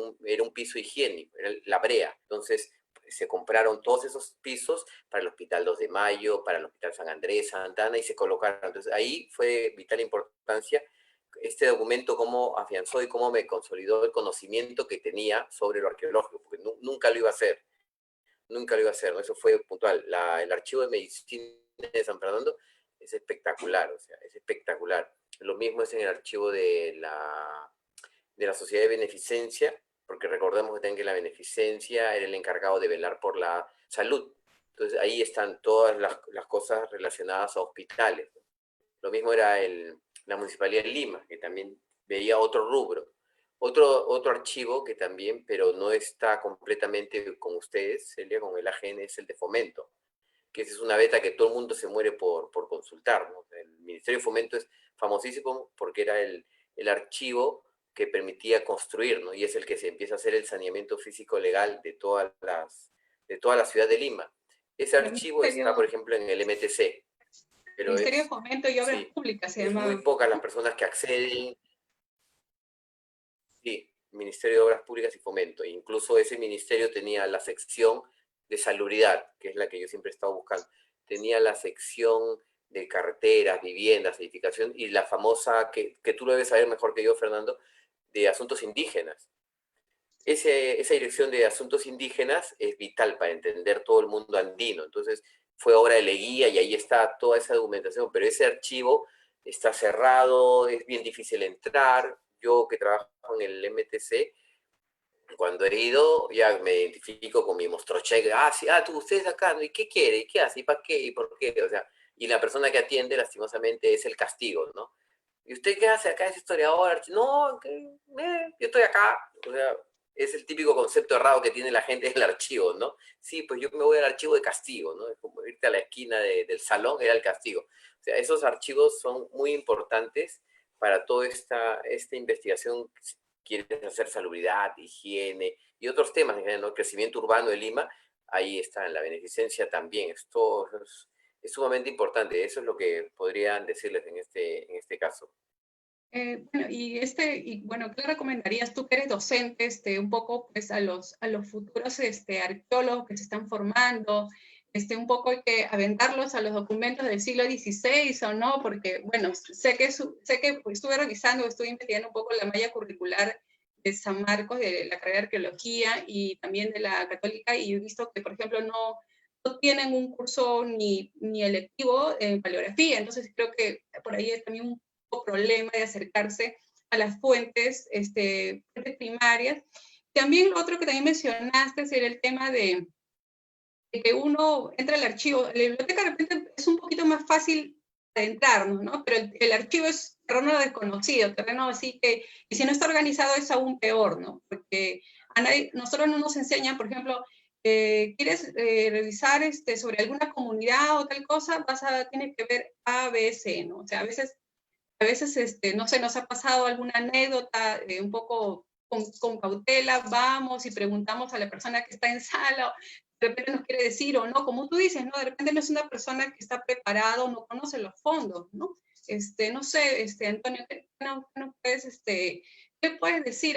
un piso higiénico, era la brea. Entonces se compraron todos esos pisos para el Hospital 2 de Mayo, para el Hospital San Andrés, Santa Ana, y se colocaron. Entonces ahí fue de vital importancia este documento, cómo afianzó y cómo me consolidó el conocimiento que tenía sobre lo arqueológico, porque nunca lo iba a hacer, nunca lo iba a hacer, ¿no? Eso fue puntual. El archivo de medicina de San Fernando es espectacular, o sea, es espectacular. Lo mismo es en el archivo de la Sociedad de Beneficencia, porque recordemos que también que la beneficencia era el encargado de velar por la salud. Entonces ahí están todas las cosas relacionadas a hospitales. Lo mismo era la Municipalidad de Lima, que también veía otro rubro. Otro archivo que también, pero no está completamente con ustedes, Celia, con el AGN, es el de Fomento, que esa es una beta que todo el mundo se muere por consultar, ¿no? El Ministerio de Fomento es famosísimo porque era el archivo que permitía construir, ¿no? Y es el que se empieza a hacer el saneamiento físico legal de toda la ciudad de Lima. Ese archivo está, por ejemplo, en el MTC. Pero Ministerio de Fomento y Obras Públicas se llamaba. Es muy pocas las personas que acceden. Sí, Ministerio de Obras Públicas y Fomento. Incluso ese ministerio tenía la sección de salubridad, que es la que yo siempre he estado buscando. Tenía la sección de carreteras, viviendas, edificación, y la famosa, que tú lo debes saber mejor que yo, Fernando, de asuntos indígenas. Esa dirección de asuntos indígenas es vital para entender todo el mundo andino. Entonces, fue obra de Leguía y ahí está toda esa documentación, pero ese archivo está cerrado, es bien difícil entrar. Yo que trabajo en el MTC, cuando he ido, ya me identifico con mi mostrocheque. Ah, sí, tú, ustedes acá, ¿no? ¿Y qué quiere? ¿Y qué hace? ¿Y para qué? ¿Y por qué? O sea, y la persona que atiende, lastimosamente, es el castigo, ¿no? ¿Y usted qué hace acá? ¿Es historiador? No, yo estoy acá. O sea, es el típico concepto errado que tiene la gente del archivo, ¿no? Sí, pues yo me voy al archivo de castigo, ¿no? Es como irte a la esquina del salón, era el castigo. O sea, esos archivos son muy importantes para toda esta investigación. Quieres hacer salubridad, higiene y otros temas, ¿no? Crecimiento urbano de Lima, ahí está, en la beneficencia también. Esto es sumamente importante. Eso es lo que podrían decirles en este caso. Bueno, y bueno, ¿qué le recomendarías tú que eres docente, un poco pues a los futuros arqueólogos que se están formando, un poco hay que aventarlos a los documentos del siglo XVI o no? Porque, bueno, sé que pues, estuve revisando, estuve investigando un poco la malla curricular de San Marcos, de la carrera de arqueología y también de la católica, y he visto que, por ejemplo, no tienen un curso ni electivo en paleografía, entonces creo que por ahí es también un problema de acercarse a las fuentes, fuentes primarias. También lo otro que también mencionaste era el tema de que uno entra al archivo. La biblioteca de repente es un poquito más fácil adentrarnos, ¿no? Pero el archivo es terreno desconocido, terreno así que, y si no está organizado es aún peor, ¿no? Porque nosotros no nos enseñan, por ejemplo, quieres revisar sobre alguna comunidad o tal cosa, tienes que ver A, B, C, ¿no? O sea, a veces, no sé, nos ha pasado alguna anécdota un poco con cautela, vamos y preguntamos a la persona que está en sala, de repente nos quiere decir o no, como tú dices, ¿no? De repente no es una persona que está preparada o no conoce los fondos, ¿no? No sé, Antonio, ¿qué puedes, qué puedes decir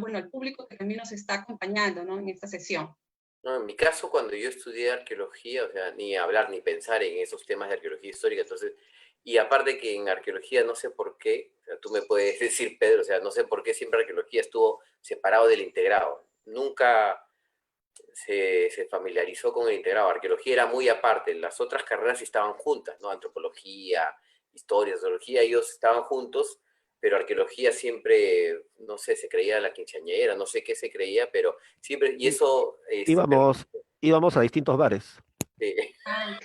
bueno, al público que también nos está acompañando, ¿no? En esta sesión? No, en mi caso, cuando yo estudié arqueología, o sea, ni hablar ni pensar en esos temas de arqueología histórica, entonces, y aparte que en arqueología no sé por qué, o sea, tú me puedes decir, Pedro, o sea, no sé por qué siempre arqueología estuvo separado del integrado. Nunca se familiarizó con el integrado. Arqueología era muy aparte, las otras carreras sí estaban juntas, ¿no? Antropología, historia, zoología, ellos estaban juntos, pero arqueología siempre, no sé, se creía la quinceañera, no sé qué se creía, pero siempre, y eso Íbamos a distintos bares. Ah,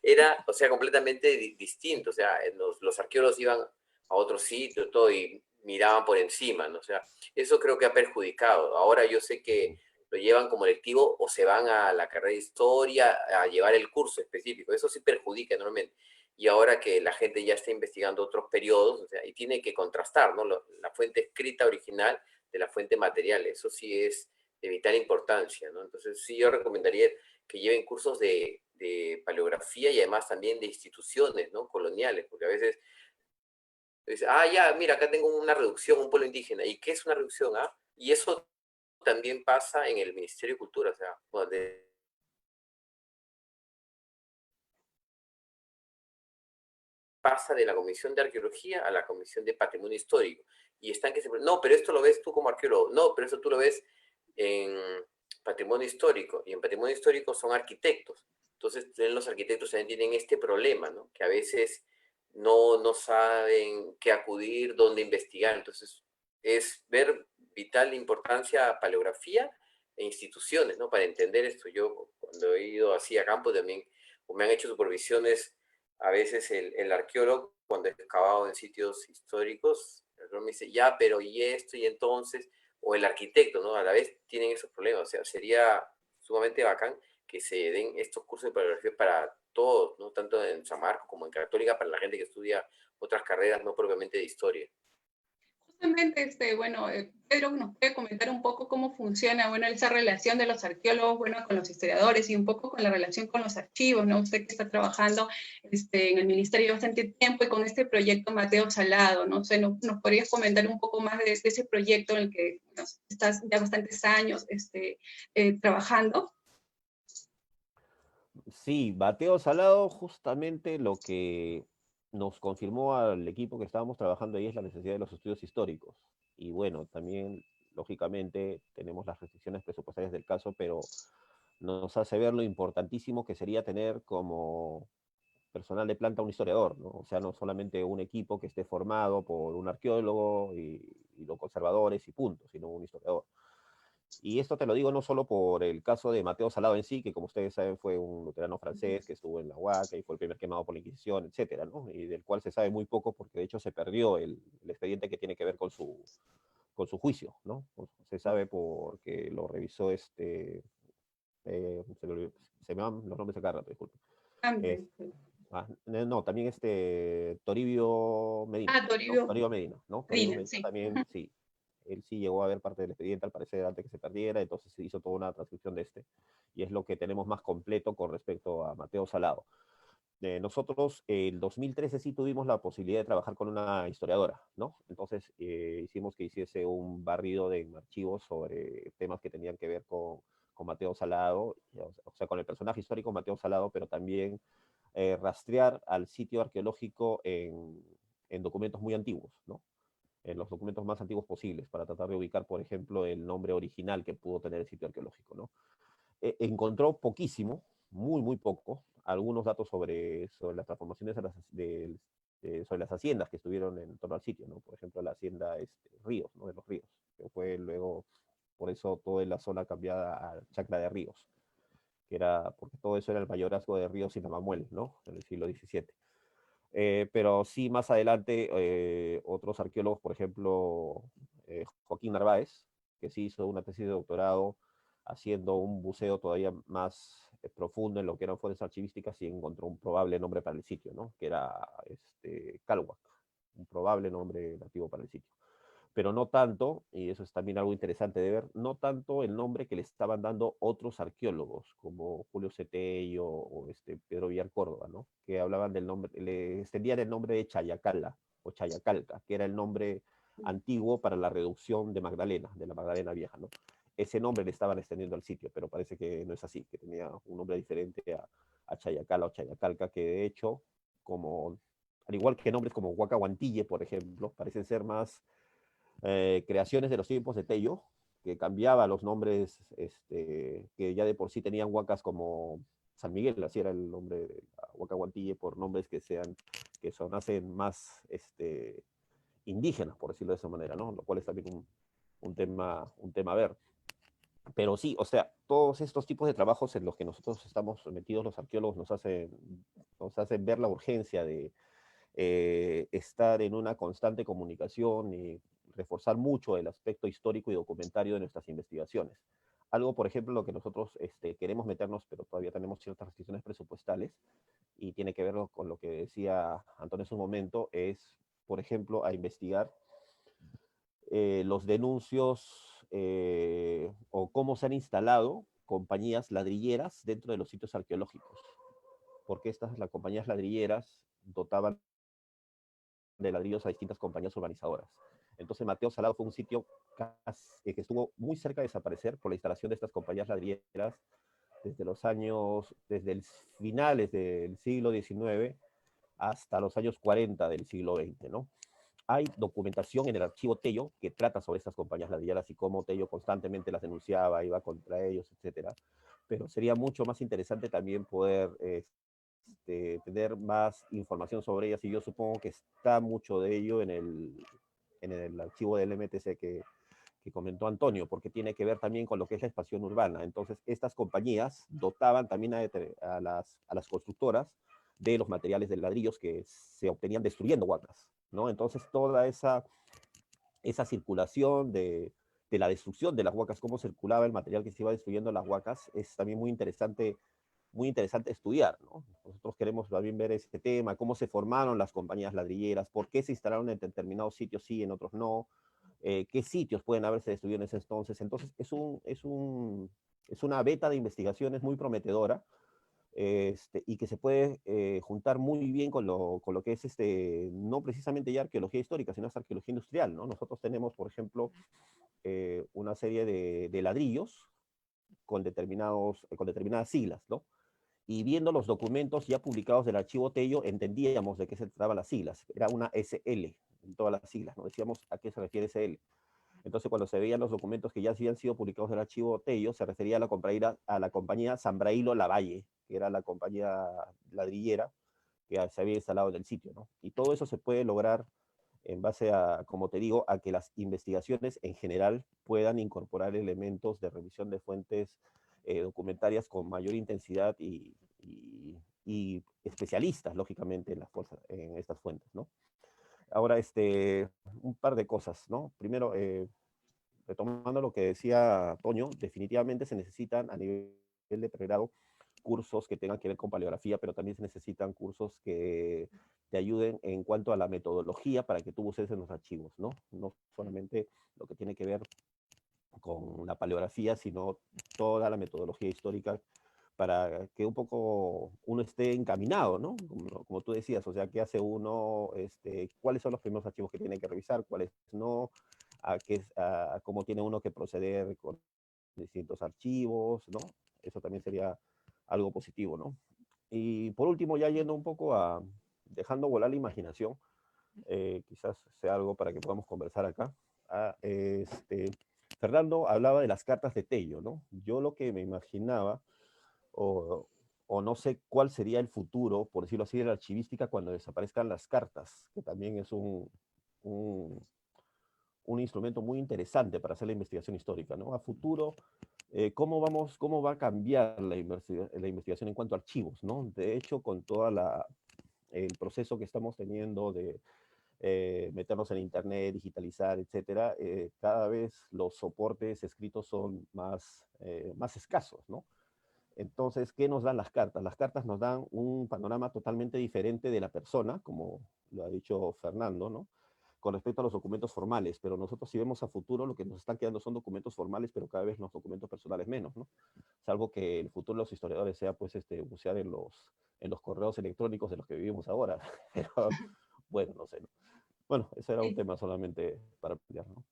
era, o sea, completamente distinto, o sea, los arqueólogos iban a otro sitio, todo, y miraban por encima, ¿no? O sea, eso creo que ha perjudicado. Ahora yo sé que lo llevan como lectivo o se van a la carrera de historia a llevar el curso específico, eso sí perjudica enormemente. Y ahora que la gente ya está investigando otros periodos, o sea, y tiene que contrastar, ¿no? La fuente escrita original de la fuente material, eso sí es de vital importancia, ¿no? Entonces sí yo recomendaría que lleven cursos de paleografía y además también de instituciones, ¿no? Coloniales, porque a veces dice, ya, mira, acá tengo una reducción, un pueblo indígena. ¿Y qué es una reducción? Y eso también pasa en el Ministerio de Cultura, o sea, bueno, pasa de la Comisión de Arqueología a la Comisión de Patrimonio Histórico. Y están que se... No, pero esto lo ves tú como arqueólogo. No, pero esto tú lo ves en Patrimonio Histórico. Y en Patrimonio Histórico son arquitectos. Entonces, los arquitectos también tienen este problema, ¿no? Que a veces no saben qué acudir, dónde investigar. Entonces, es ver vital importancia a paleografía e instituciones, ¿no? Para entender esto. Yo, cuando he ido así a campo también, o me han hecho supervisiones, a veces el arqueólogo, cuando he excavado en sitios históricos, el arqueólogo me dice, ya, pero ¿y esto? Y entonces, o el arquitecto, ¿no? A la vez tienen esos problemas. O sea, sería sumamente bacán que se den estos cursos de paleografía para todos, ¿no? Tanto en San Marcos como en Católica, para la gente que estudia otras carreras, no propiamente de historia. Justamente, bueno, Pedro nos puede comentar un poco cómo funciona, bueno, esa relación de los arqueólogos, bueno, con los historiadores y un poco con la relación con los archivos, ¿no? Usted que está trabajando en el ministerio bastante tiempo y con este proyecto Mateo Salado, ¿no? O sea, ¿nos podrías comentar un poco más de ese proyecto en el que estás ya bastantes años trabajando? Sí, Mateo Salado, justamente lo que nos confirmó al equipo que estábamos trabajando ahí es la necesidad de los estudios históricos. Y bueno, también, lógicamente, tenemos las restricciones presupuestarias del caso, pero nos hace ver lo importantísimo que sería tener como personal de planta un historiador, ¿no? O sea, no solamente un equipo que esté formado por un arqueólogo y los conservadores y punto, sino un historiador. Y esto te lo digo no solo por el caso de Mateo Salado en sí, que como ustedes saben fue un luterano francés que estuvo en la Huaca y fue el primer quemado por la Inquisición, etcétera, ¿no? Y del cual se sabe muy poco porque de hecho se perdió el expediente que tiene que ver con su juicio, ¿no? Se sabe porque lo revisó se me van los nombres acá rato, disculpe. Es, Hambre. no, también Toribio Medina, Ah, ¿no? Toribio Toribio Medina, ¿no? Toribio Medina, Medina sí. también, sí. Él sí llegó a ver parte del expediente, al parecer, antes que se perdiera, entonces se hizo toda una transcripción de este. Y es lo que tenemos más completo con respecto a Mateo Salado. Nosotros, el 2013 sí tuvimos la posibilidad de trabajar con una historiadora, ¿no? Entonces hicimos que hiciese un barrido de archivos sobre temas que tenían que ver con Mateo Salado, o sea, con el personaje histórico Mateo Salado, pero también rastrear al sitio arqueológico en documentos muy antiguos, ¿no? En los documentos más antiguos posibles, para tratar de ubicar, por ejemplo, el nombre original que pudo tener el sitio arqueológico, ¿no? Encontró poquísimo, muy, muy poco, algunos datos sobre las transformaciones sobre las haciendas que estuvieron en torno al sitio, ¿no? Por ejemplo, la hacienda Ríos, ¿no? De los Ríos, que fue luego, por eso toda la zona cambiada a Chacra de Ríos, que era, porque todo eso era el mayorazgo de Ríos y Namamuel, ¿no? En el siglo XVII. Pero sí, más adelante, otros arqueólogos, por ejemplo, Joaquín Narváez, que sí hizo una tesis de doctorado haciendo un buceo todavía más profundo en lo que eran fuentes archivísticas y encontró un probable nombre para el sitio, ¿no? Que era Calhuac, un probable nombre nativo para el sitio, pero no tanto, y eso es también algo interesante de ver, no tanto el nombre que le estaban dando otros arqueólogos, como Julio Cetello o Pedro Villar Córdoba, ¿no? Que hablaban del nombre, le extendían el nombre de Chayacala o Chayacalca, que era el nombre antiguo para la reducción de Magdalena, de la Magdalena Vieja, ¿no? Ese nombre le estaban extendiendo al sitio, pero parece que no es así, que tenía un nombre diferente a Chayacala o Chayacalca, que de hecho, como, al igual que nombres como Huacahuantille, por ejemplo, parecen ser más creaciones de los tiempos de Tello, que cambiaba los nombres, que ya de por sí tenían huacas como San Miguel, así era el nombre de la Huaca Guantille, por nombres que sonasen más indígenas, por decirlo de esa manera, ¿no? Lo cual es también un tema a ver. Pero sí, o sea, todos estos tipos de trabajos en los que nosotros estamos metidos los arqueólogos nos hacen ver la urgencia de estar en una constante comunicación y reforzar mucho el aspecto histórico y documentario de nuestras investigaciones. Algo, por ejemplo, lo que nosotros queremos meternos, pero todavía tenemos ciertas restricciones presupuestales, y tiene que ver con lo que decía Antonio hace un momento, es, por ejemplo, a investigar los denuncios o cómo se han instalado compañías ladrilleras dentro de los sitios arqueológicos, porque las compañías ladrilleras dotaban de ladrillos a distintas compañías urbanizadoras. Entonces Mateo Salado fue un sitio que estuvo muy cerca de desaparecer por la instalación de estas compañías ladrilleras desde el finales del siglo XIX hasta los años 40 del siglo XX, ¿no? Hay documentación en el archivo Tello que trata sobre estas compañías ladrilleras y cómo Tello constantemente las denunciaba, iba contra ellos, etcétera. Pero sería mucho más interesante también poder tener más información sobre ellas, y yo supongo que está mucho de ello en el archivo del MTC que comentó Antonio, porque tiene que ver también con lo que es la expansión urbana. Entonces, estas compañías dotaban también a las constructoras de los materiales de ladrillos que se obtenían destruyendo huacas, ¿no? Entonces, toda esa circulación de la destrucción de las huacas, cómo circulaba el material que se iba destruyendo las huacas, es también muy interesante estudiar, ¿no? Nosotros queremos también ver ese tema, cómo se formaron las compañías ladrilleras, por qué se instalaron en determinados sitios sí, en otros no, qué sitios pueden haberse destruido en ese entonces. Entonces, es una beta de investigaciones muy prometedora, y que se puede juntar muy bien con lo que es no precisamente ya arqueología histórica, sino hasta arqueología industrial, ¿no? Nosotros tenemos, por ejemplo, una serie de ladrillos con determinadas siglas, ¿no? y viendo los documentos ya publicados del archivo Tello, entendíamos de qué se trataban las siglas. Era una SL en todas las siglas, ¿no? Decíamos a qué se refiere SL. Entonces, cuando se veían los documentos que ya habían sido publicados del archivo Tello, se refería a la compañía Sambrailo Lavalle, que era la compañía ladrillera que se había instalado en el sitio, ¿no? Y todo eso se puede lograr en base a, como te digo, a que las investigaciones en general puedan incorporar elementos de revisión de fuentes documentarias con mayor intensidad y especialistas, lógicamente, en estas fuentes, ¿no? Ahora, un par de cosas, ¿no? Primero, retomando lo que decía Toño, definitivamente se necesitan a nivel de pregrado cursos que tengan que ver con paleografía, pero también se necesitan cursos que te ayuden en cuanto a la metodología para que tú uses en los archivos, ¿no? No solamente lo que tiene que ver con la paleografía, sino toda la metodología histórica para que un poco uno esté encaminado, ¿no? Como tú decías, o sea, ¿qué hace uno? ¿Cuáles son los primeros archivos que tiene que revisar? ¿Cuáles no? A cómo tiene uno que proceder con distintos archivos, ¿no? Eso también sería algo positivo, ¿no? Y por último, ya yendo un poco dejando volar la imaginación, quizás sea algo para que podamos conversar acá. Fernando hablaba de las cartas de Tello, ¿no? Yo lo que me imaginaba, o, o no sé cuál sería el futuro, por decirlo así, de la archivística cuando desaparezcan las cartas, que también es un instrumento muy interesante para hacer la investigación histórica, ¿no? A futuro, cómo va a cambiar la investigación en cuanto a archivos, ¿no? De hecho, con todo el proceso que estamos teniendo de meternos en internet, digitalizar, etcétera, cada vez los soportes escritos son más escasos, ¿no? Entonces, ¿qué nos dan las cartas? Las cartas nos dan un panorama totalmente diferente de la persona, como lo ha dicho Fernando, ¿no? Con respecto a los documentos formales, pero nosotros si vemos a futuro lo que nos están quedando son documentos formales, pero cada vez los documentos personales menos, ¿no? Salvo que el futuro de los historiadores sea, pues, bucear en los correos electrónicos de los que vivimos ahora. Pero, bueno, no sé, ¿no? Bueno, ese era un tema solamente para pelear, ¿no?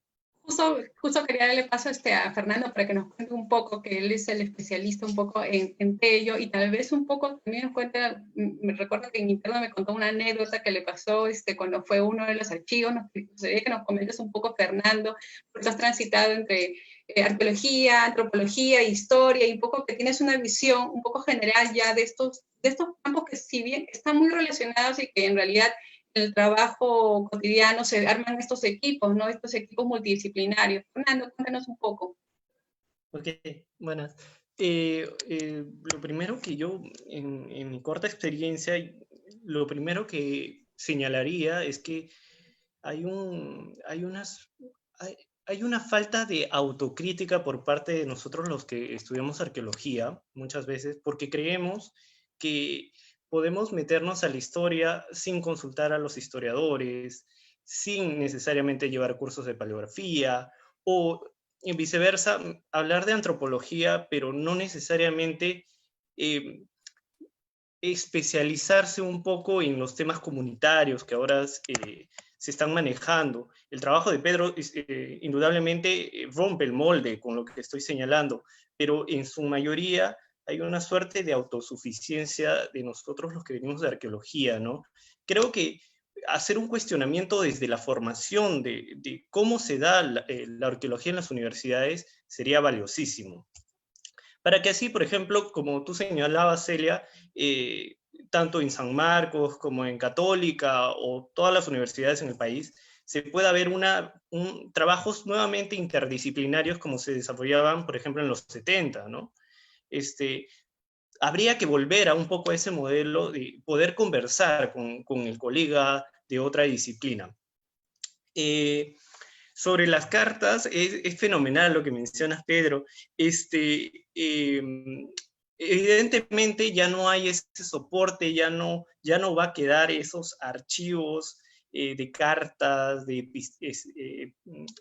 Justo quería darle paso a Fernando para que nos cuente un poco, que él es el especialista un poco en Tello, y tal vez un poco también nos cuenta, me recuerdo que en interno me contó una anécdota que le pasó cuando fue uno de los archivos. Nos gustaría que nos comentes un poco, Fernando, porque has transitado entre arqueología, antropología, historia, y un poco que tienes una visión un poco general ya de estos campos que si bien están muy relacionados y que en realidad el trabajo cotidiano se arman estos equipos, ¿no? Estos equipos multidisciplinarios. Fernando, cuéntanos un poco. Ok, buenas. Lo primero que yo, en mi corta experiencia, lo primero que señalaría es que hay una falta de autocrítica por parte de nosotros los que estudiamos arqueología, muchas veces, porque creemos que podemos meternos a la historia sin consultar a los historiadores, sin necesariamente llevar cursos de paleografía, o y viceversa, hablar de antropología, pero no necesariamente especializarse un poco en los temas comunitarios que ahora se están manejando. El trabajo de Pedro indudablemente rompe el molde con lo que estoy señalando, pero en su mayoría hay una suerte de autosuficiencia de nosotros los que venimos de arqueología, ¿no? Creo que hacer un cuestionamiento desde la formación de cómo se da la arqueología en las universidades sería valiosísimo. Para que así, por ejemplo, como tú señalabas, Celia, tanto en San Marcos como en Católica o todas las universidades en el país, se pueda ver trabajos nuevamente interdisciplinarios como se desarrollaban, por ejemplo, en los 70, ¿no? Habría que volver a un poco a ese modelo de poder conversar con el colega de otra disciplina. Sobre las cartas, es fenomenal lo que mencionas, Pedro. Evidentemente ya no hay ese soporte, ya no va a quedar esos archivos de cartas,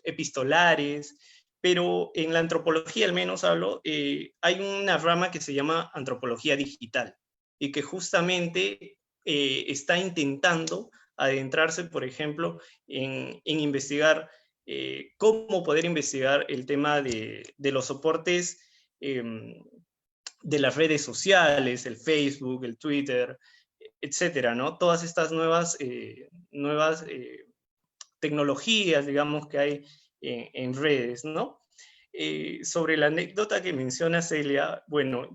epistolares, pero en la antropología, al menos hablo, hay una rama que se llama antropología digital y que justamente está intentando adentrarse, por ejemplo, en investigar cómo poder investigar el tema de los soportes de las redes sociales, el Facebook, el Twitter, etcétera, ¿no? Todas estas nuevas tecnologías, digamos, que hay en redes, ¿no? Sobre la anécdota que menciona Celia, bueno,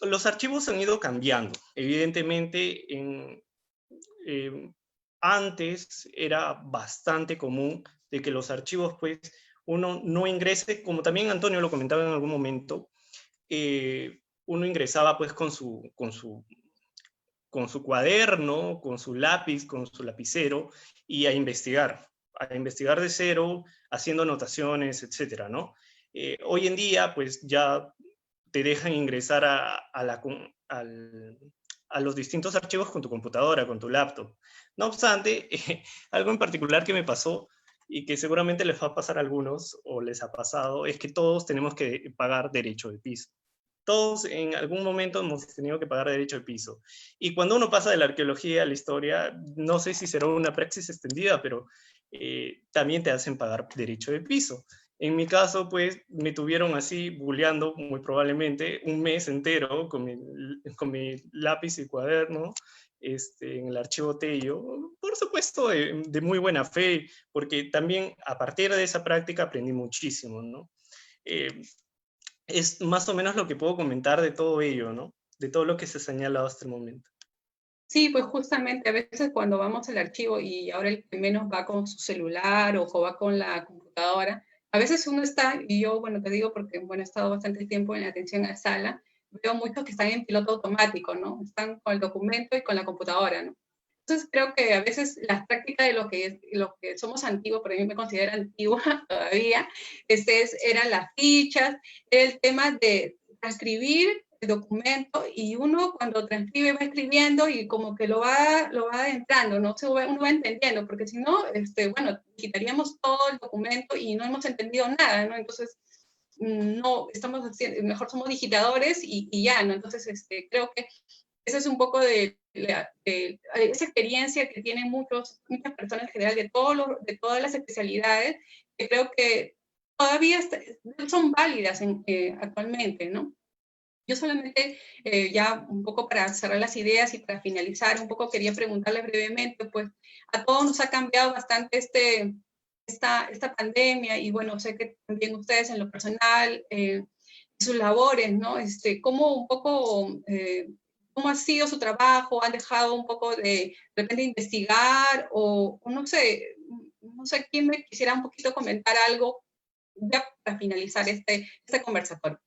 los archivos han ido cambiando. Evidentemente, antes era bastante común de que los archivos, pues, uno no ingrese, como también Antonio lo comentaba en algún momento, uno ingresaba pues con su cuaderno, con su lápiz, con su lapicero, y a investigar de cero, haciendo anotaciones, etcétera, ¿no? Hoy en día, pues ya te dejan ingresar a los distintos archivos con tu computadora, con tu laptop. No obstante, algo en particular que me pasó y que seguramente les va a pasar a algunos o les ha pasado, es que todos tenemos que pagar derecho de piso. Todos en algún momento hemos tenido que pagar derecho de piso. Y cuando uno pasa de la arqueología a la historia, no sé si será una praxis extendida, pero también te hacen pagar derecho de piso. En mi caso, pues, me tuvieron así, bulleando, muy probablemente, un mes entero con mi lápiz y cuaderno, en el archivo Tello, por supuesto, de muy buena fe, porque también a partir de esa práctica aprendí muchísimo, ¿no? Es más o menos lo que puedo comentar de todo ello, ¿no? De todo lo que se ha señalado hasta el momento. Sí, pues justamente a veces cuando vamos al archivo y ahora el que menos va con su celular o va con la computadora, a veces uno está, y yo, bueno, te digo porque, bueno, he estado bastante tiempo en la atención a sala, veo muchos que están en piloto automático, ¿no? Están con el documento y con la computadora, ¿no? Entonces creo que a veces las prácticas de lo que somos antiguos, por mí me considero antigua todavía, eran las fichas, el tema de transcribir el documento y uno cuando transcribe va escribiendo y como que lo va adentrando, ¿no? Uno va entendiendo, porque si no, bueno, quitaríamos todo el documento y no hemos entendido nada, ¿no? Entonces, no, estamos haciendo, mejor somos digitadores y ya, ¿no? Entonces, creo que esa es un poco de esa experiencia que tienen muchas personas en general de todas las especialidades, que creo que todavía son válidas actualmente, ¿no? Yo solamente, ya un poco para cerrar las ideas y para finalizar, un poco quería preguntarles brevemente, pues a todos nos ha cambiado bastante esta pandemia y bueno, sé que también ustedes en lo personal, sus labores, ¿no? ¿Cómo un poco, cómo ha sido su trabajo? ¿Han dejado un poco de repente investigar o no sé quién me quisiera un poquito comentar algo ya para finalizar este conversatorio?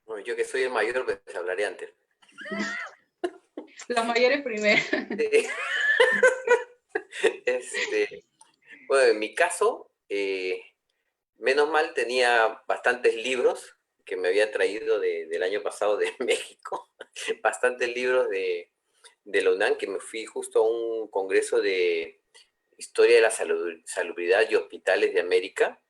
Bueno, yo que soy el mayor, pues hablaré antes. Los mayores primero. Bueno, en mi caso, menos mal tenía bastantes libros que me había traído del año pasado de México, bastantes libros de la UNAM, que me fui justo a un congreso de Historia de la Salubridad y Hospitales de América.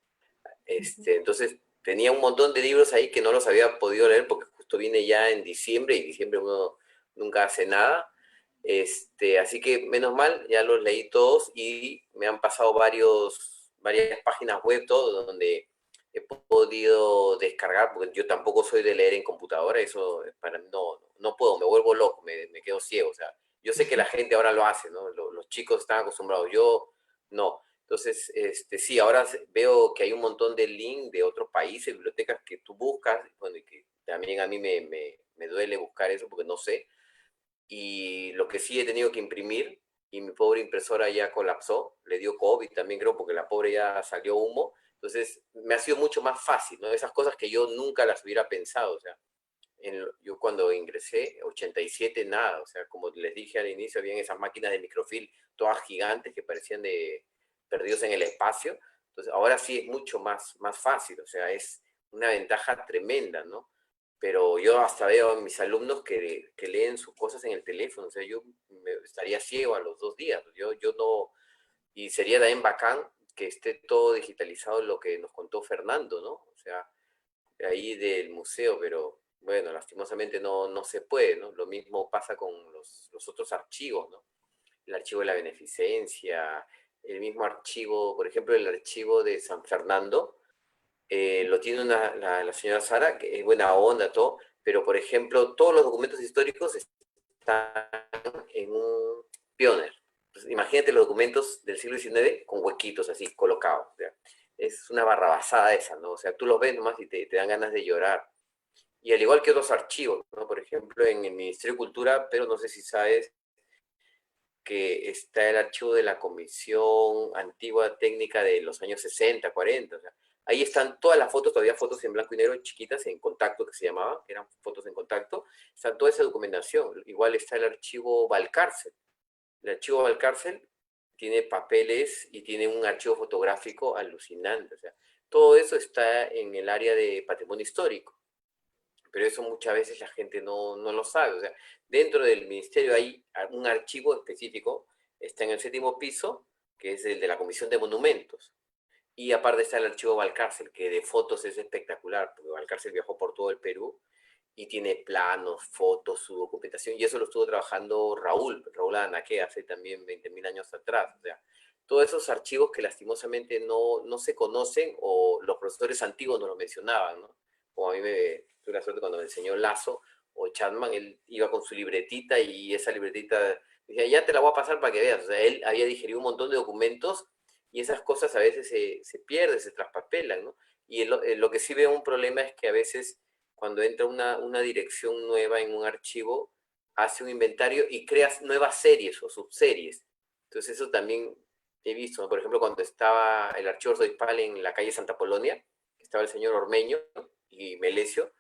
Entonces tenía un montón de libros ahí que no los había podido leer porque justo vine ya en diciembre y diciembre uno nunca hace nada. Así que menos mal, ya los leí todos y me han pasado varias páginas web, todo, donde he podido descargar, porque yo tampoco soy de leer en computadora, eso para mí no puedo, me vuelvo loco, me quedo ciego. O sea, yo sé que la gente ahora lo hace, ¿no? Los chicos están acostumbrados, yo no. Entonces, sí, ahora veo que hay un montón de links de otros países, bibliotecas que tú buscas, bueno, y que también a mí me duele buscar eso porque no sé. Y lo que sí he tenido que imprimir, y mi pobre impresora ya colapsó, le dio COVID también creo, porque la pobre ya salió humo. Entonces, me ha sido mucho más fácil, ¿no? Esas cosas que yo nunca las hubiera pensado, o sea, yo cuando ingresé, 87, nada, o sea, como les dije al inicio, habían esas máquinas de microfilm, todas gigantes que parecían perdidos en el espacio. Entonces, ahora sí es mucho más fácil, o sea, es una ventaja tremenda, ¿no? Pero yo hasta veo a mis alumnos que leen sus cosas en el teléfono, o sea, yo estaría ciego a los 2 días, yo no, y sería también bacán que esté todo digitalizado lo que nos contó Fernando, ¿no? O sea, ahí del museo, pero bueno, lastimosamente no se puede, ¿no? Lo mismo pasa con los otros archivos, ¿no? El archivo de la beneficencia, el mismo archivo, por ejemplo, el archivo de San Fernando, lo tiene la señora Sara, que es buena onda, todo, pero por ejemplo, todos los documentos históricos están en un Pioneer. Pues, imagínate los documentos del siglo XIX con huequitos así, colocados. O sea, es una barrabasada esa, ¿no? O sea, tú los ves nomás y te dan ganas de llorar. Y al igual que otros archivos, ¿no? Por ejemplo, en el Ministerio de Cultura, pero no sé si sabes que está el archivo de la Comisión Antigua Técnica de los años 60, 40. O sea, ahí están todas las fotos, todavía fotos en blanco y negro chiquitas, en contacto, que se llamaba, que eran fotos en contacto. Está toda esa documentación. Igual está el archivo Valcárcel. El archivo Valcárcel tiene papeles y tiene un archivo fotográfico alucinante. O sea, todo eso está en el área de patrimonio histórico, pero eso muchas veces la gente no lo sabe. O sea, dentro del ministerio hay un archivo específico, está en el 7º piso, que es el de la Comisión de Monumentos. Y aparte está el archivo Valcárcel, que de fotos es espectacular, porque Valcárcel viajó por todo el Perú y tiene planos, fotos, su documentación, y eso lo estuvo trabajando Raúl Anaque, hace también 20.000 años atrás. O sea, todos esos archivos que lastimosamente no se conocen, o los profesores antiguos no lo mencionaban, ¿no? Como a mí tuve la suerte cuando me enseñó Lazo o Chapman, él iba con su libretita y esa libretita decía, ya te la voy a pasar para que veas. O sea, él había digerido un montón de documentos y esas cosas a veces se pierden, se traspapelan, ¿no? Y lo que sí veo un problema es que a veces cuando entra una dirección nueva en un archivo, hace un inventario y creas nuevas series o subseries. Entonces eso también he visto, ¿no? Por ejemplo, cuando estaba el archivo arzobispal en la calle Santa Polonia, estaba el señor Ormeño y Melesio,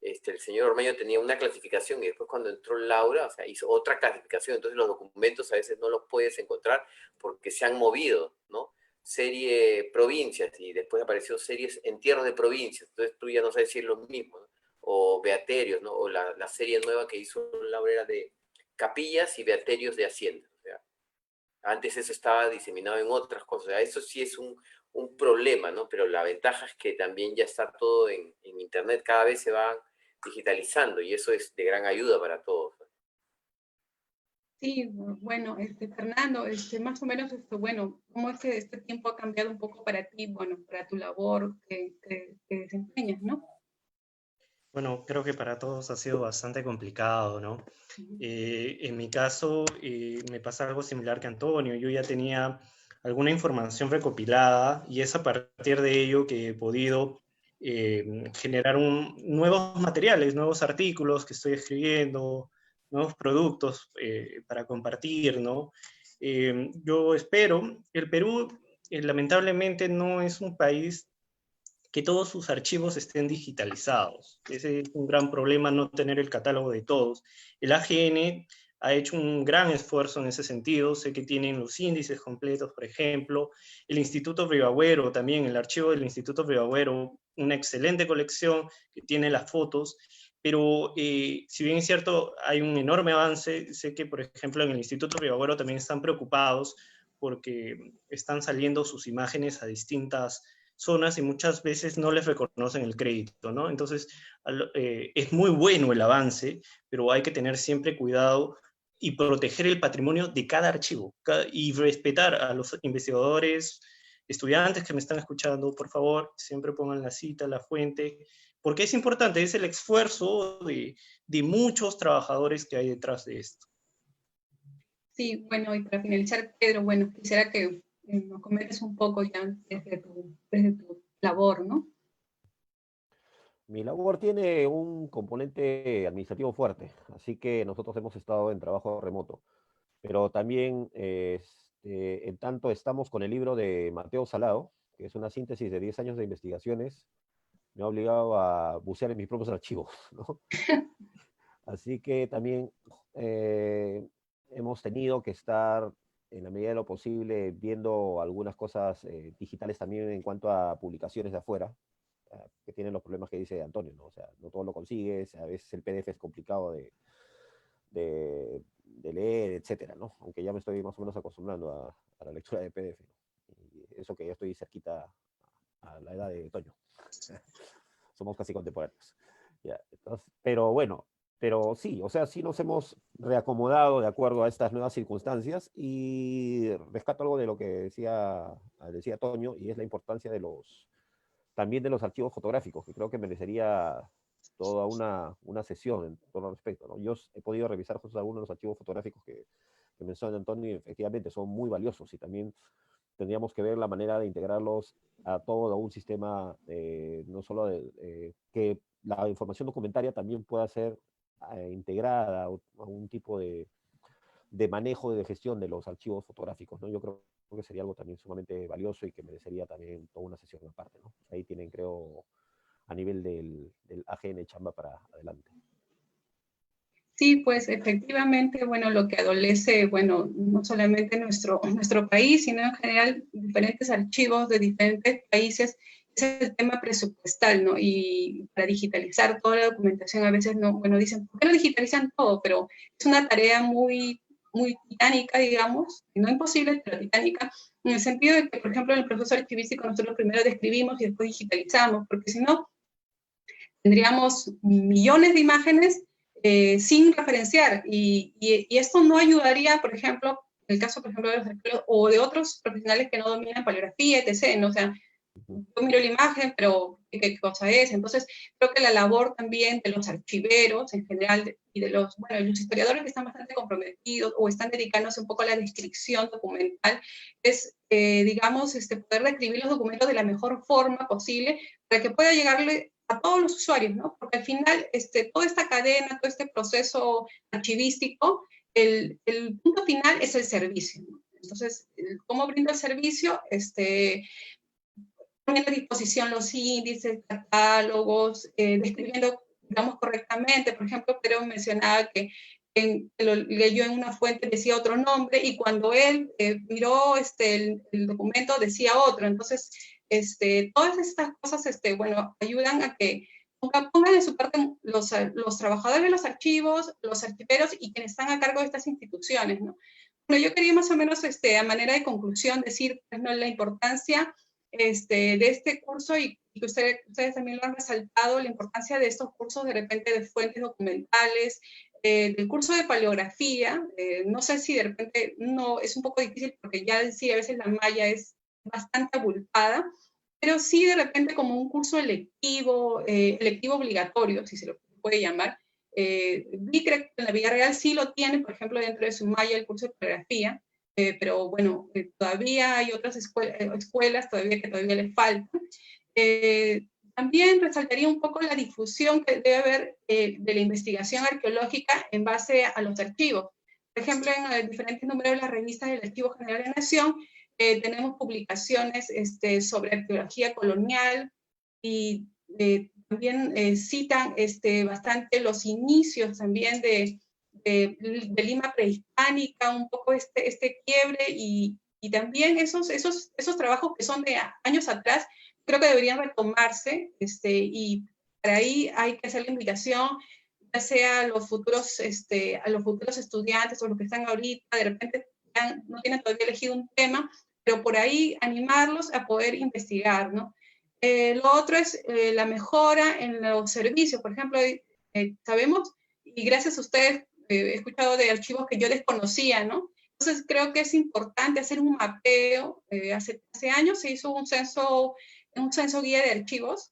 el señor Ormeño tenía una clasificación y después cuando entró Laura, o sea, hizo otra clasificación. Entonces los documentos a veces no los puedes encontrar porque se han movido, ¿no? Serie provincias y después apareció series entierros de provincias. Entonces tú ya no sabes si es lo mismo, ¿no? O Beaterios, ¿no? O la serie nueva que hizo Laura era de capillas y Beaterios de Hacienda. O sea, antes eso estaba diseminado en otras cosas. O sea, eso sí es un problema, ¿no? Pero la ventaja es que también ya está todo en Internet, cada vez se va digitalizando y eso es de gran ayuda para todos. Sí, bueno, Fernando, más o menos, bueno, ¿cómo es que este tiempo ha cambiado un poco para ti, bueno, para tu labor que desempeñas, ¿no? Bueno, creo que para todos ha sido bastante complicado, ¿no? En mi caso, me pasa algo similar que Antonio. Yo ya tenía alguna información recopilada y es a partir de ello que he podido generar nuevos materiales, nuevos artículos que estoy escribiendo, nuevos productos para compartir, ¿no? Yo espero, el Perú lamentablemente no es un país que todos sus archivos estén digitalizados. Ese es un gran problema, no tener el catálogo de todos. El AGN ha hecho un gran esfuerzo en ese sentido. Sé que tienen los índices completos, por ejemplo. El Instituto Ribagüero también, el archivo del Instituto Ribagüero, una excelente colección que tiene las fotos. Pero si bien es cierto, hay un enorme avance, sé que, por ejemplo, en el Instituto Ribagüero también están preocupados porque están saliendo sus imágenes a distintas zonas y muchas veces no les reconocen el crédito, ¿no? Entonces, es muy bueno el avance, pero hay que tener siempre cuidado y proteger el patrimonio de cada archivo y respetar a los investigadores, estudiantes que me están escuchando, por favor, siempre pongan la cita, la fuente, porque es importante, es el esfuerzo de muchos trabajadores que hay detrás de esto. Sí, bueno, y para finalizar, Pedro, bueno, quisiera que nos comentes un poco ya desde tu labor, ¿no? Mi labor tiene un componente administrativo fuerte, así que nosotros hemos estado en trabajo remoto, pero también en tanto estamos con el libro de Mateo Salado, que es una síntesis de 10 años de investigaciones, me ha obligado a bucear en mis propios archivos, ¿no? Así que también hemos tenido que estar en la medida de lo posible viendo algunas cosas digitales también en cuanto a publicaciones de afuera, que tienen los problemas que dice Antonio, ¿no? O sea, no todo lo consigues, a veces el PDF es complicado de leer, etcétera, ¿no? Aunque ya me estoy más o menos acostumbrando a la lectura de PDF, ¿no? Y eso que ya estoy cerquita a la edad de Toño. Somos casi contemporáneos. Ya, entonces, pero bueno, pero sí, o sea, sí nos hemos reacomodado de acuerdo a estas nuevas circunstancias y rescato algo de lo que decía Toño y es la importancia de los también de los archivos fotográficos, que creo que merecería toda una sesión en todo al respecto, ¿no? Yo he podido revisar justo algunos de los archivos fotográficos que menciona Antonio, y efectivamente son muy valiosos, y también tendríamos que ver la manera de integrarlos a todo un sistema, no solo que la información documentaria también pueda ser integrada a un tipo de manejo, de gestión de los archivos fotográficos, ¿no? Yo creo que sería algo también sumamente valioso y que merecería también toda una sesión aparte, ¿no? Ahí tienen, creo, a nivel del AGN chamba para adelante. Sí, pues efectivamente, bueno, lo que adolece, bueno, no solamente nuestro país, sino en general diferentes archivos de diferentes países, es el tema presupuestal, ¿no? Y para digitalizar toda la documentación a veces no, bueno, dicen, ¿por qué no digitalizan todo? Pero es una tarea muy, muy titánica, digamos, no imposible, pero titánica, en el sentido de que, por ejemplo, en el proceso archivístico nosotros primero describimos y después digitalizamos, porque si no, tendríamos millones de imágenes sin referenciar, y esto no ayudaría, por ejemplo, en el caso, por ejemplo, de los arqueólogos o de otros profesionales que no dominan paleografía, etc., ¿no? O sea, yo miro la imagen, pero ¿qué cosa es? Entonces, creo que la labor también de los archiveros en general y de los, bueno, los historiadores que están bastante comprometidos o están dedicándose un poco a la descripción documental es, digamos, poder describir los documentos de la mejor forma posible para que pueda llegarle a todos los usuarios, ¿no? Porque al final, toda esta cadena, todo este proceso archivístico, el punto final es el servicio, ¿no? Entonces, ¿cómo brindo el servicio? Poniendo a disposición los índices, catálogos, describiendo, digamos, correctamente. Por ejemplo, creo mencionaba que lo leyó en una fuente, decía otro nombre, y cuando él miró el documento decía otro. Entonces, todas estas cosas, bueno, ayudan a que pongan en su parte los trabajadores de los archivos, los archiveros y quienes están a cargo de estas instituciones, ¿no? Bueno, yo quería más o menos, a manera de conclusión, decir, pues, ¿no?, la importancia de este curso, y que ustedes también lo han resaltado, la importancia de estos cursos de repente de fuentes documentales, del curso de paleografía. No sé si de repente no, es un poco difícil porque ya sí a veces la malla es bastante abultada, pero sí de repente como un curso electivo, electivo obligatorio, si se lo puede llamar. Vi creo que en la vida real sí lo tiene, por ejemplo, dentro de su malla el curso de paleografía, pero bueno, todavía hay otras escuelas todavía que todavía les faltan. También resaltaría un poco la difusión que debe haber de la investigación arqueológica en base a los archivos. Por ejemplo, en diferentes números de las revistas del Archivo General de la Nación tenemos publicaciones sobre arqueología colonial, y también citan bastante los inicios también de Lima prehispánica, un poco este quiebre, y también esos trabajos que son de años atrás, creo que deberían retomarse, y para ahí hay que hacer la invitación, ya sea a los futuros estudiantes o los que están ahorita, de repente no tienen todavía elegido un tema, pero por ahí animarlos a poder investigar, ¿no? Lo otro es la mejora en los servicios. Por ejemplo, sabemos, y gracias a ustedes, he escuchado de archivos que yo desconocía, ¿no? Entonces creo que es importante hacer un mapeo. Hace años se hizo un censo guía de archivos,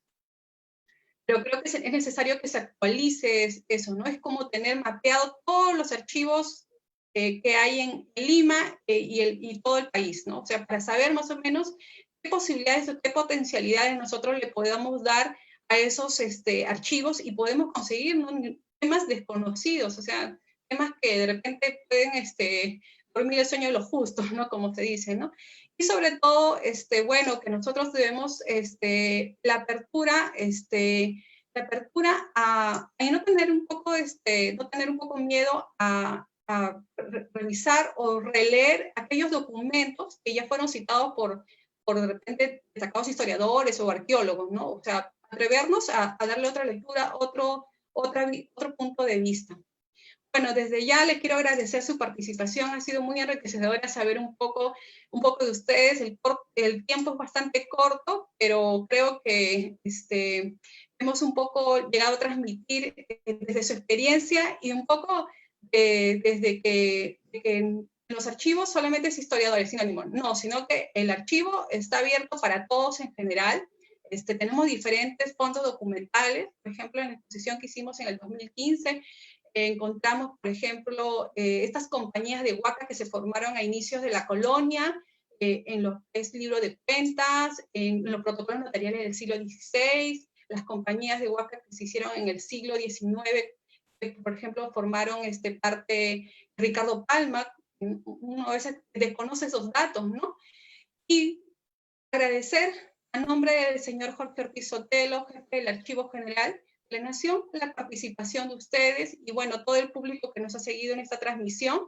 pero creo que es necesario que se actualice eso, ¿no? Es como tener mapeado todos los archivos que hay en Lima y todo el país, ¿no? O sea, para saber más o menos qué posibilidades o qué potencialidades nosotros le podemos dar a esos archivos, y podemos conseguir, ¿no?, temas desconocidos, o sea, temas que de repente pueden dormir el sueño de los justos, ¿no?, como se dice, ¿no? Y sobre todo, bueno, que nosotros debemos la apertura a no tener un poco, no tener un poco miedo a revisar o releer aquellos documentos que ya fueron citados por de repente destacados historiadores o arqueólogos, ¿no? O sea, atrevernos a darle otra lectura, otro punto de vista. Bueno, desde ya les quiero agradecer su participación, ha sido muy enriquecedora saber un poco de ustedes. El tiempo es bastante corto, pero creo que hemos un poco llegado a transmitir desde su experiencia, y un poco desde que los archivos solamente es historiadores, sinónimo, no, sino que el archivo está abierto para todos en general. Tenemos diferentes fondos documentales. Por ejemplo, en la exposición que hicimos en el 2015, encontramos, por ejemplo, estas compañías de huaca que se formaron a inicios de la colonia, en lo que es libro de cuentas, en los protocolos notariales del siglo XVI, las compañías de huaca que se hicieron en el siglo XIX, que, por ejemplo, formaron parte Ricardo Palma. Uno a veces desconoce esos datos, ¿no? Y agradecer a nombre del señor Jorge Ortiz Sotelo, jefe del Archivo General de la Nación, la participación de ustedes y, bueno, todo el público que nos ha seguido en esta transmisión.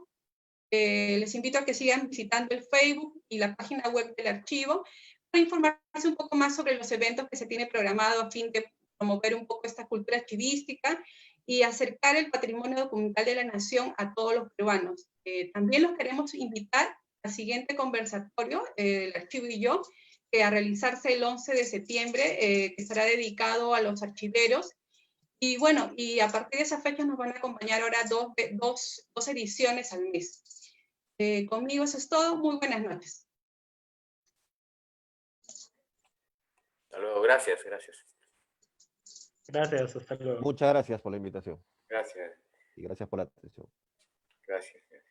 Les invito a que sigan visitando el Facebook y la página web del archivo para informarse un poco más sobre los eventos que se tiene programado a fin de promover un poco esta cultura archivística y acercar el patrimonio documental de la nación a todos los peruanos. También los queremos invitar al siguiente conversatorio, el archivo y yo, a realizarse el 11 de septiembre, que estará dedicado a los archiveros. Y bueno, y a partir de esa fecha nos van a acompañar ahora dos ediciones al mes. Conmigo eso es todo. Muy buenas noches. Hasta luego, gracias, gracias. Gracias, hasta luego. Muchas gracias por la invitación. Gracias, Y gracias por la atención. gracias.